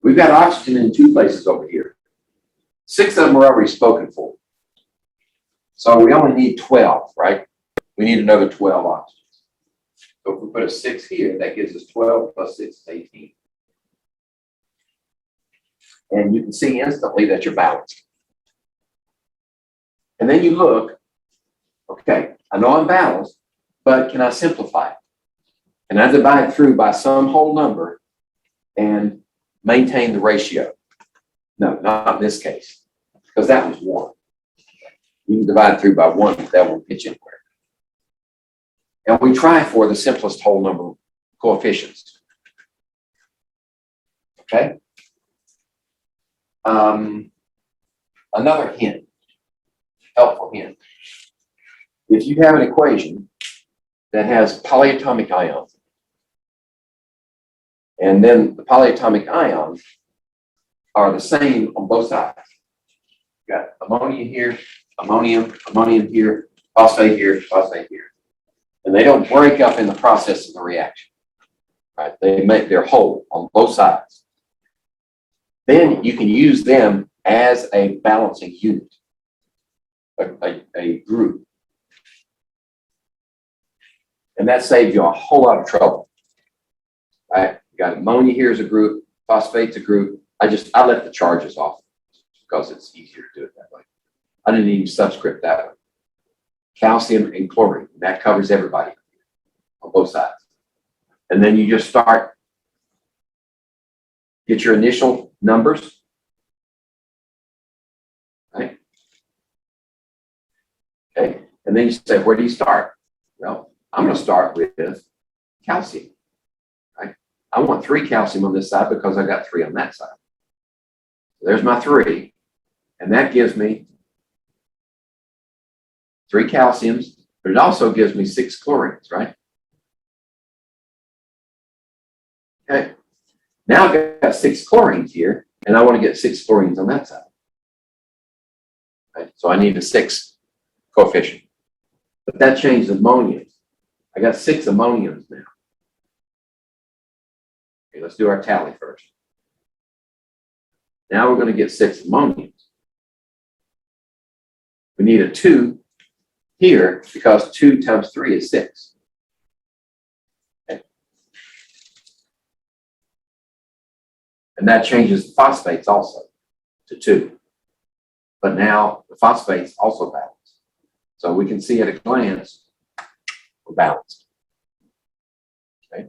we've got oxygen in 2 places over here. 6 of them are already spoken for. So we only need 12, right? We need another 12 oxygens. So if we put a 6 here, that gives us 12 plus 6 is 18. And you can see instantly that you're balanced. And then you look, okay, I know I'm balanced, but can I simplify it? Can I divide through by some whole number and maintain the ratio? No, not in this case, because that was 1. You can divide through by 1, but that won't get you anywhere. And we try for the simplest whole number coefficients. Okay? Another hint, helpful hint. If you have an equation that has polyatomic ions, and then the polyatomic ions are the same on both sides. You got ammonia here, ammonium here, phosphate here, phosphate here. And they don't break up in the process of the reaction. Right? They make their whole on both sides. Then you can use them as a balancing unit, a group. And that saves you a whole lot of trouble. Right? You got ammonia here as a group, phosphate's a group. I left the charges off because it's easier to do it that way. I didn't even subscript that way. Calcium and chlorine, that covers everybody on both sides. And then you just get your initial numbers, right? Okay, and then you say, where do you start? Well, I'm going to start with calcium, right? I want 3 calcium on this side because I got 3 on that side. There's my 3, and that gives me 3 calciums, but it also gives me 6 chlorines, right? Okay. Now I've got 6 chlorines here, and I want to get 6 chlorines on that side. Right? So I need a 6 coefficient. But that changed ammoniums. I got 6 ammoniums now. Okay, let's do our tally first. Now we're going to get 6 ammoniums. We need a 2 here because 2 times 3 is 6. Okay. And that changes the phosphates also to 2. But now the phosphates also balance. So we can see at a glance, we're balanced. Okay.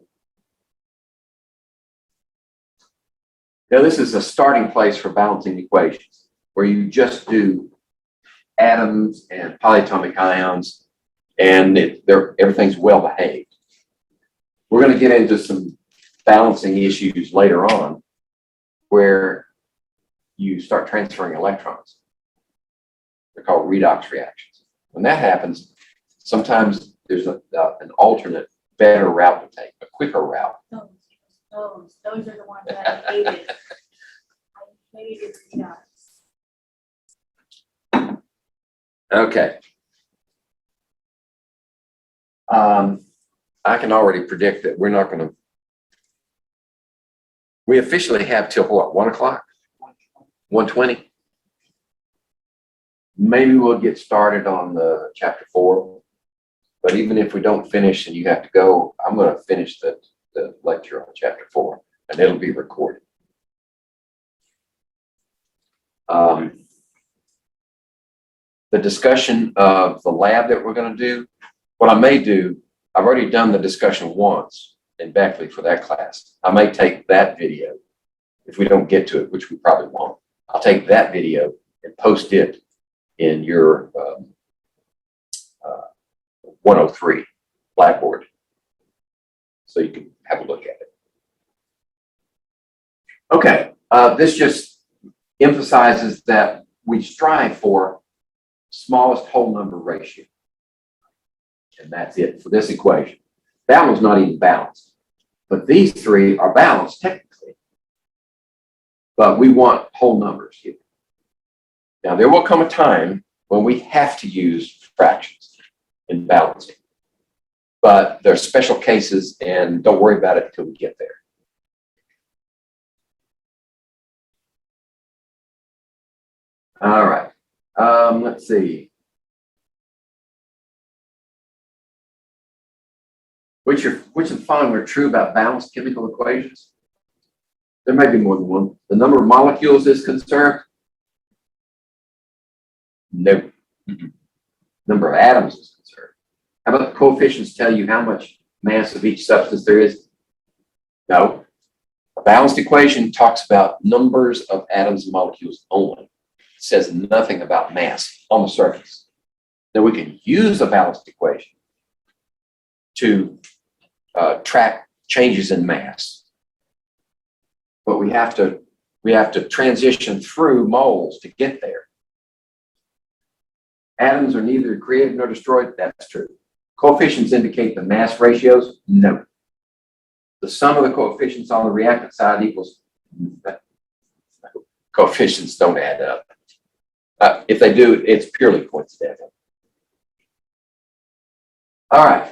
Now this is a starting place for balancing equations where you just do atoms and polyatomic ions, and everything's well behaved. We're going to get into some balancing issues later on where you start transferring electrons. They're called redox reactions. When that happens, sometimes there's an alternate, better route to take, a quicker route. Those are the ones that I hated. I hated redox. Okay. I can already predict that we're not going to. We officially have till what, 1 o'clock? 1:20? Maybe we'll get started on the chapter 4, But even if we don't finish and you have to go, I'm going to finish the lecture on chapter 4, and it'll be recorded. The discussion of the lab that we're going to do, what I may do, I've already done the discussion once in Beckley for that class. I may take that video if we don't get to it, which we probably won't. I'll take that video and post it in your 103 Blackboard so you can have a look at it. Okay, this just emphasizes that we strive for smallest whole number ratio. And that's it for this equation. That one's not even balanced. But these three are balanced technically. But we want whole numbers here. Now, there will come a time when we have to use fractions in balancing. But there are special cases, and don't worry about it until we get there. All right. Let's see. Which of the following are true about balanced chemical equations? There may be more than one. The number of molecules is conserved? No. Number of atoms is conserved. How about the coefficients tell you how much mass of each substance there is? No. A balanced equation talks about numbers of atoms and molecules only. It says nothing about mass on the surface. Now we can use a balanced equation to track changes in mass, but we have to transition through moles to get there. Atoms are neither created nor destroyed. That's true. Coefficients indicate the mass ratios. No. The sum of the coefficients on the reactant side equals. Coefficients don't add up. If they do, it's purely coincidental. All right.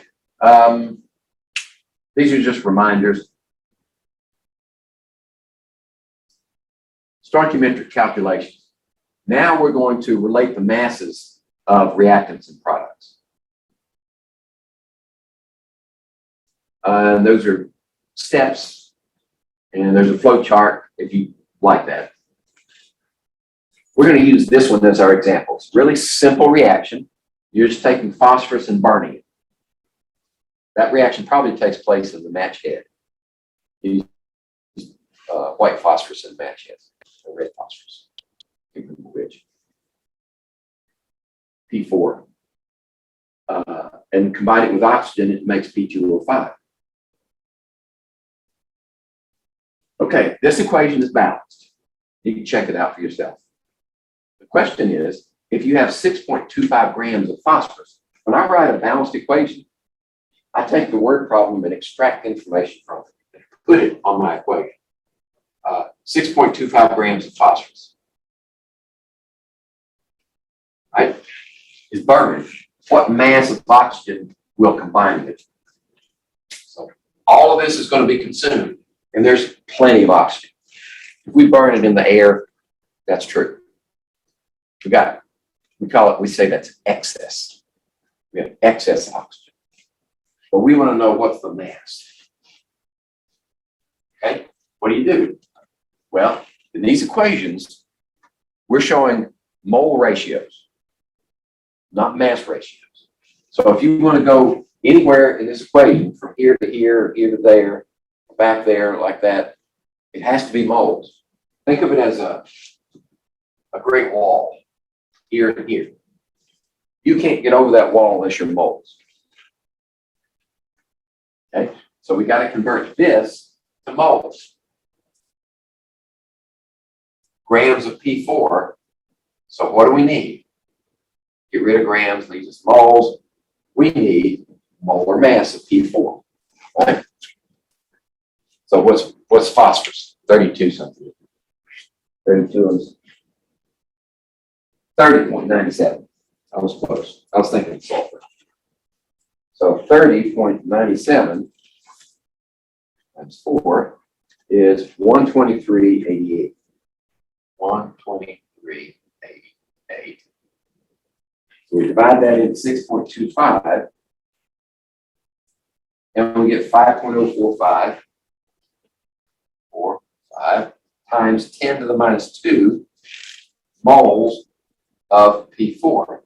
These are just reminders. Stoichiometric calculations. Now we're going to relate the masses of reactants and products. Those are steps, and there's a flow chart if you like that. We're going to use this one as our example. It's a really simple reaction. You're just taking phosphorus and burning it. That reaction probably takes place in the match head. You use white phosphorus in match heads, or red phosphorus. Which P4. And combine it with oxygen, it makes P2O5. Okay, this equation is balanced. You can check it out for yourself. The question is, if you have 6.25 grams of phosphorus, when I write a balanced equation, I take the word problem and extract information from it and put it on my equation. 6.25 grams of phosphorus. Right? Is burned. What mass of oxygen will combine with it? So all of this is going to be consumed, and there's plenty of oxygen. If we burn it in the air, that's true. We say that's excess. We have excess oxygen. But we want to know what's the mass. Okay, what do? Well, in these equations, we're showing mole ratios, not mass ratios. So if you want to go anywhere in this equation, from here to here, here to there, back there, like that, it has to be moles. Think of it as a great wall, here to here. You can't get over that wall unless you're moles. Okay, so we got to convert this to moles. Grams of P4. So what do we need? Get rid of grams, leaves us moles. We need molar mass of P4. Right? So what's phosphorus? 32 something. 32 is 30.97. I was close. I was thinking sulfur. So 30.97 times 4 is 123.88. 123.88. So we divide that into 6.25. and we get 5.045 times 10 to the minus 2 moles of P4.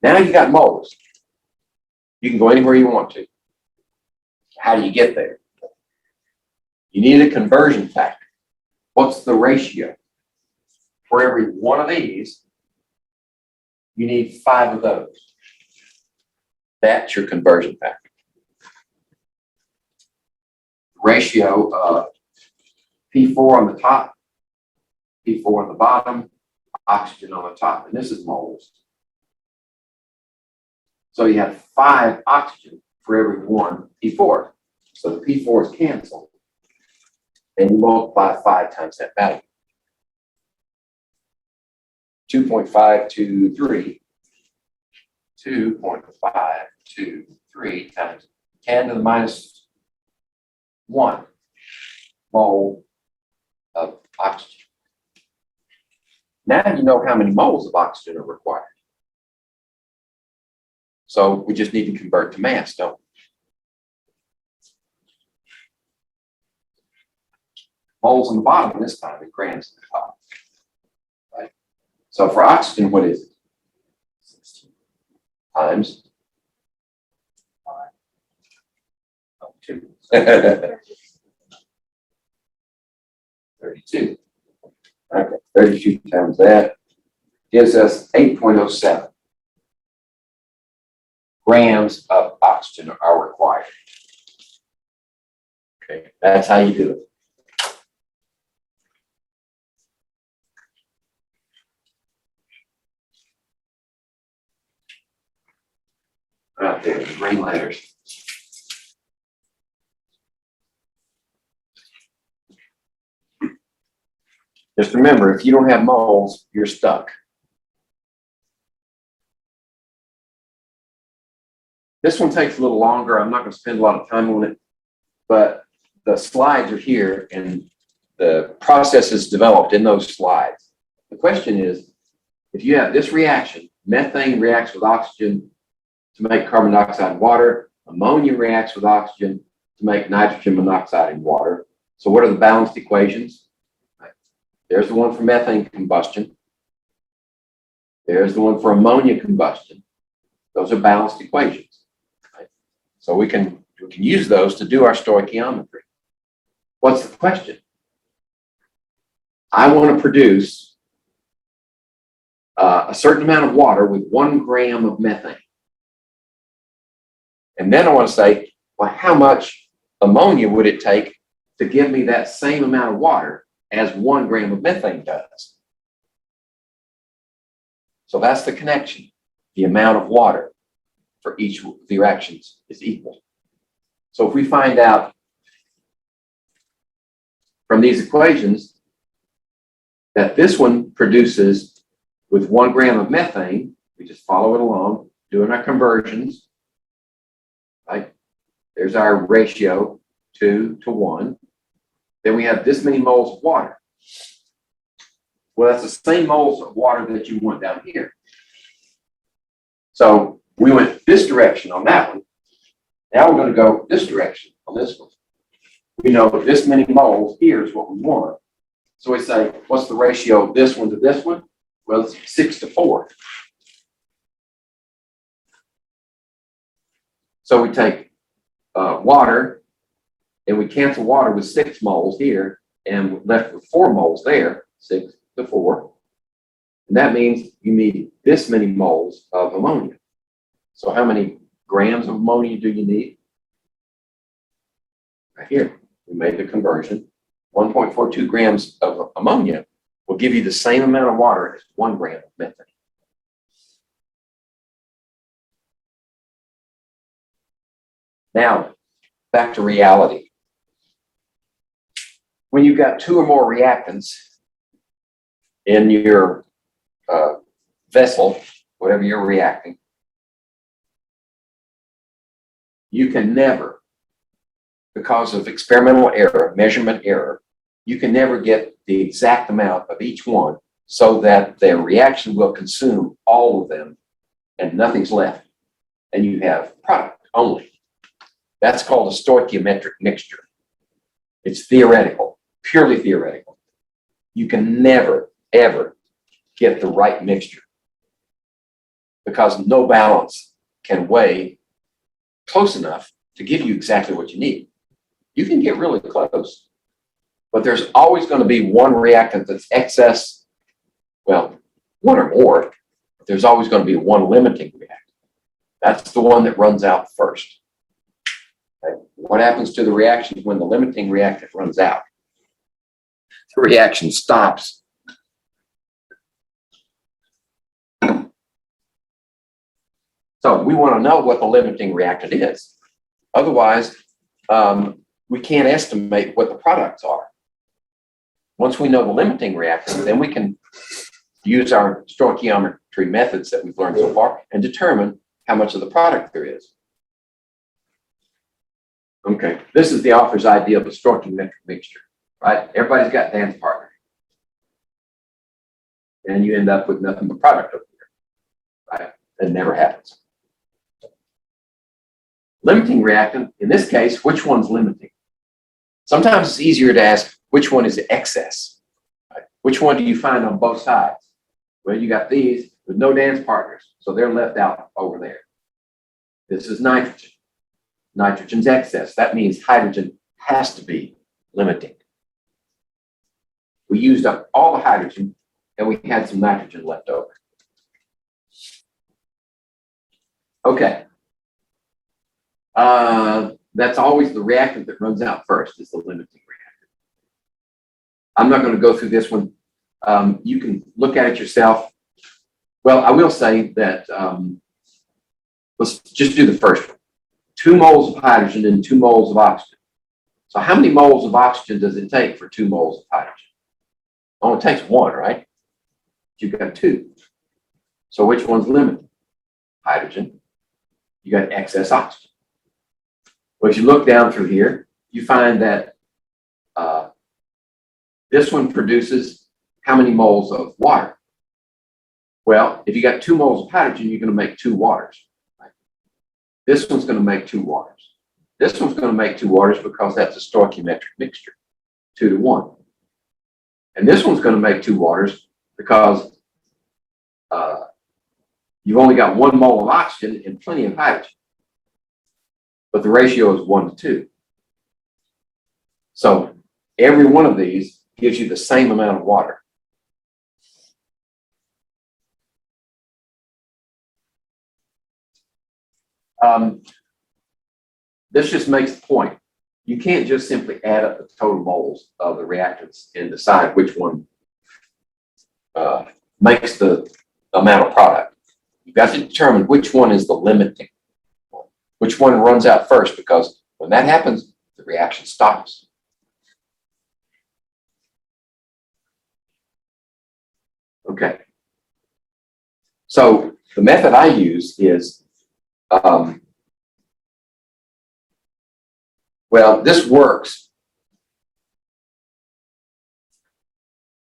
Now you got moles. You can go anywhere you want to. How do you get there? You need a conversion factor. What's the ratio? For every one of these, you need 5 of those. That's your conversion factor. Ratio of P4 on the top, P4 on the bottom, oxygen on the top, and this is moles. So you have 5 oxygen for every 1 P4. So the P4 is canceled. And you multiply 5 times that value. 2.523. 2.523 times 10 to the minus 1 mole of oxygen. Now you know how many moles of oxygen are required. So we just need to convert to mass, don't we? Moles on the bottom this time and grams at the top. Right? So for oxygen, what is it? 16 times 2. 32. Okay, 32 times that gives us 8.07 grams of oxygen are required. Okay, that's how you do it. Right there, the green letters. Just remember, if you don't have moles, you're stuck. This one takes a little longer. I'm not going to spend a lot of time on it, but the slides are here and the process is developed in those slides. The question is, if you have this reaction, methane reacts with oxygen to make carbon dioxide and water, ammonia reacts with oxygen to make nitrogen monoxide and water. So what are the balanced equations? There's the one for methane combustion. There's the one for ammonia combustion. Those are balanced equations. Right? So we can use those to do our stoichiometry. What's the question? I want to produce a certain amount of water with 1 gram of methane. And then I want to say, well, how much ammonia would it take to give me that same amount of water as 1 gram of methane does? So that's the connection. The amount of water for each of the reactions is equal. So if we find out from these equations that this one produces with 1 gram of methane, we just follow it along, doing our conversions, right? There's our ratio, 2 to 1. Then we have this many moles of water. Well, that's the same moles of water that you want down here. So we went this direction on that one. Now we're going to go this direction on this one. We know this many moles here is what we want. So we say, what's the ratio of this one to this one? Well, it's 6 to 4. So we take water and we cancel water with 6 moles here and we're left with 4 moles there, 6 to 4. And that means you need this many moles of ammonia. So how many grams of ammonia do you need? Right here, we made the conversion. 1.42 grams of ammonia will give you the same amount of water as 1 gram of methane. Now, back to reality. When you've got 2 or more reactants in your vessel, whatever you're reacting, you can never, because of experimental error, measurement error, you can never get the exact amount of each one so that their reaction will consume all of them and nothing's left. And you have product only. That's called a stoichiometric mixture. It's theoretical, purely theoretical. You can never, ever get the right mixture because no balance can weigh close enough to give you exactly what you need. You can get really close, but there's always going to be one reactant that's excess, well, one or more, but there's always going to be one limiting reactant. That's the one that runs out first. Okay? What happens to the reaction when the limiting reactant runs out? The reaction stops. So we want to know what the limiting reactant is. Otherwise, we can't estimate what the products are. Once we know the limiting reactant, then we can use our stoichiometry methods that we've learned so far and determine how much of the product there is. Okay, this is the author's idea of a stoichiometric mixture, right? Everybody's got dance partner. And you end up with nothing but product over here, right? That never happens. Limiting reactant, in this case, which one's limiting? Sometimes it's easier to ask which one is excess. Right? Which one do you find on both sides? Well, you got these with no dance partners, so they're left out over there. This is nitrogen. Nitrogen's excess. That means hydrogen has to be limiting. We used up all the hydrogen and we had some nitrogen left over. Okay. That's always the reactant that runs out first is the limiting reactant. I'm not going to go through this one. You can look at it yourself. Well, I will say that let's just do the first one. 2 moles of hydrogen and 2 moles of oxygen. So how many moles of oxygen does it take for 2 moles of hydrogen? Only takes 1, right? You've got 2. So which one's limited? Hydrogen. You got excess oxygen. Well, if you look down through here, you find that this one produces how many moles of water? Well, if you got 2 moles of hydrogen, you're going to make 2 waters. Right? This one's going to make 2 waters. This one's going to make 2 waters because that's a stoichiometric mixture, 2 to 1. And this one's going to make 2 waters because you've only got 1 mole of oxygen and plenty of hydrogen. But the ratio is 1 to 2. So every one of these gives you the same amount of water. This just makes the point. You can't just simply add up the total moles of the reactants and decide which one makes the amount of product. You've got to determine which one is the limiting one, which one runs out first, because when that happens, the reaction stops. Okay. So the method I use is, well, this works.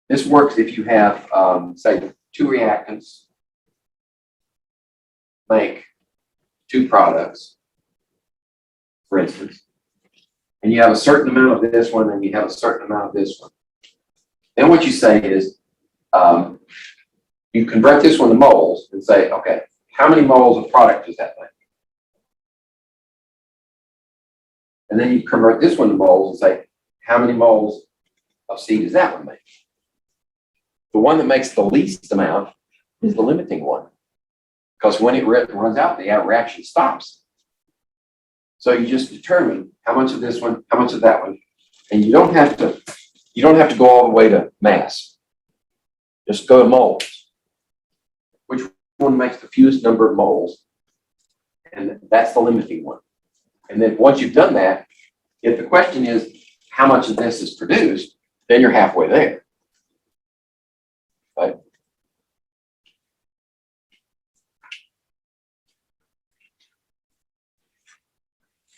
This works if you have, say, 2 reactants make 2 products, for instance, and you have a certain amount of this one and you have a certain amount of this one. Then what you say is, you convert this one to moles and say, okay, how many moles of product does that make? And then you convert this one to moles and say, how many moles of C does that one make? The one that makes the least amount is the limiting one, because when it runs out, the reaction stops. So you just determine how much of this one, how much of that one, and you don't have to go all the way to mass. Just go to moles. Which one makes the fewest number of moles? And that's the limiting one. And then once you've done that, if the question is how much of this is produced, then you're halfway there. Right?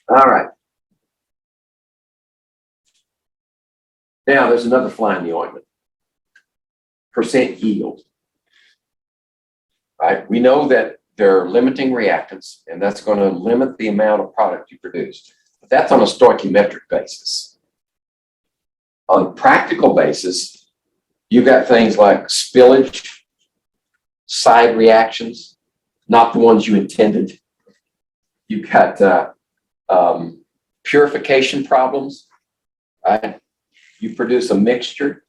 All right. Now there's another fly in the ointment. Percent yield. Right? We know that there are limiting reactants, and that's going to limit the amount of product you produce. But that's on a stoichiometric basis. On a practical basis, you've got things like spillage, side reactions, not the ones you intended. You've got purification problems, right? You produce a mixture,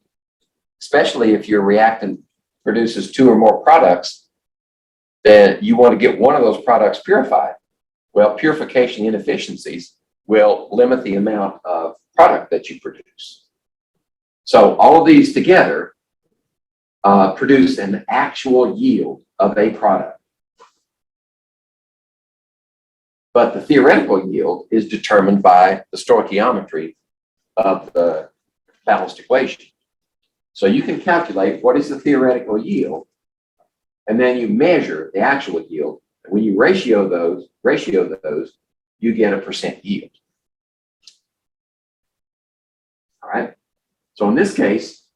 especially if your reactant produces 2 or more products, then you want to get one of those products purified. Well, purification inefficiencies will limit the amount of product that you produce. So all of these together produce an actual yield of a product. But the theoretical yield is determined by the stoichiometry of the balanced equation. So you can calculate what is the theoretical yield, and then you measure the actual yield. And when you ratio those, you get a percent yield. All right. So in this case,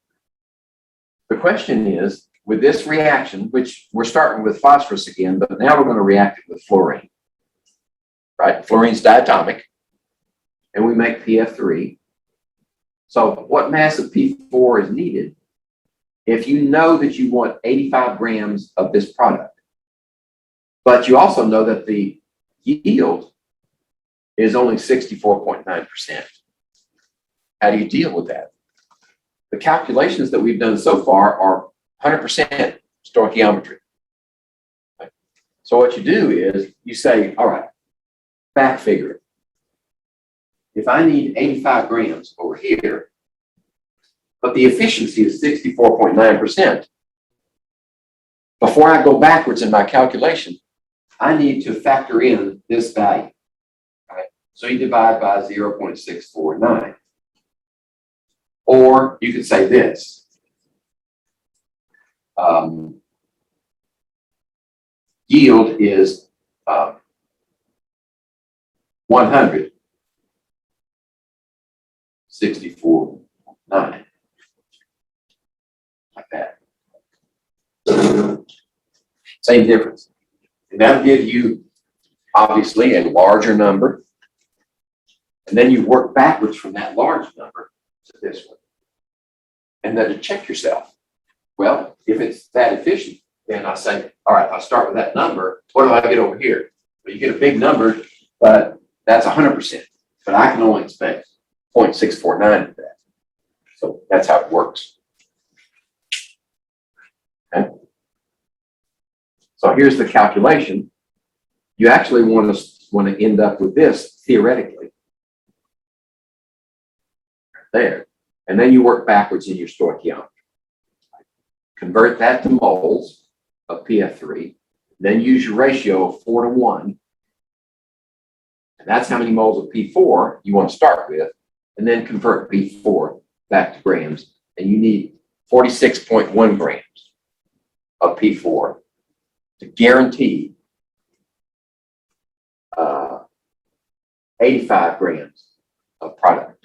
the question is, with this reaction, which we're starting with phosphorus again, but now we're going to react it with fluorine. Right? Fluorine's diatomic, and we make PF3. So what mass of P4 is needed if you know that you want 85 grams of this product, but you also know that the yield is only 64.9%? How do you deal with that? The calculations that we've done so far are 100% stoichiometry. Right? So what you do is you say, all right, back figure it. If I need 85 grams over here, but the efficiency is 64.9%, before I go backwards in my calculation, I need to factor in this value. Right? So you divide by 0.649. Or you could say this. Yield is 100. 64.9. Like that. Same difference. And that'll give you, obviously, a larger number. And then you work backwards from that large number to this one. And then to check yourself. Well, if it's that efficient, then I say, all right, I'll start with that number. What do I get over here? Well, you get a big number, but that's 100%. But I can only expect 0.649 of that. So that's how it works. Okay. So here's the calculation. You actually want to end up with this theoretically. Right there. And then you work backwards in your stoichiometry. Convert that to moles of PF3. Then use your ratio of 4 to 1. And that's how many moles of P4 you want to start with. And then convert P4 back to grams. And you need 46.1 grams of P4 to guarantee 85 grams of product.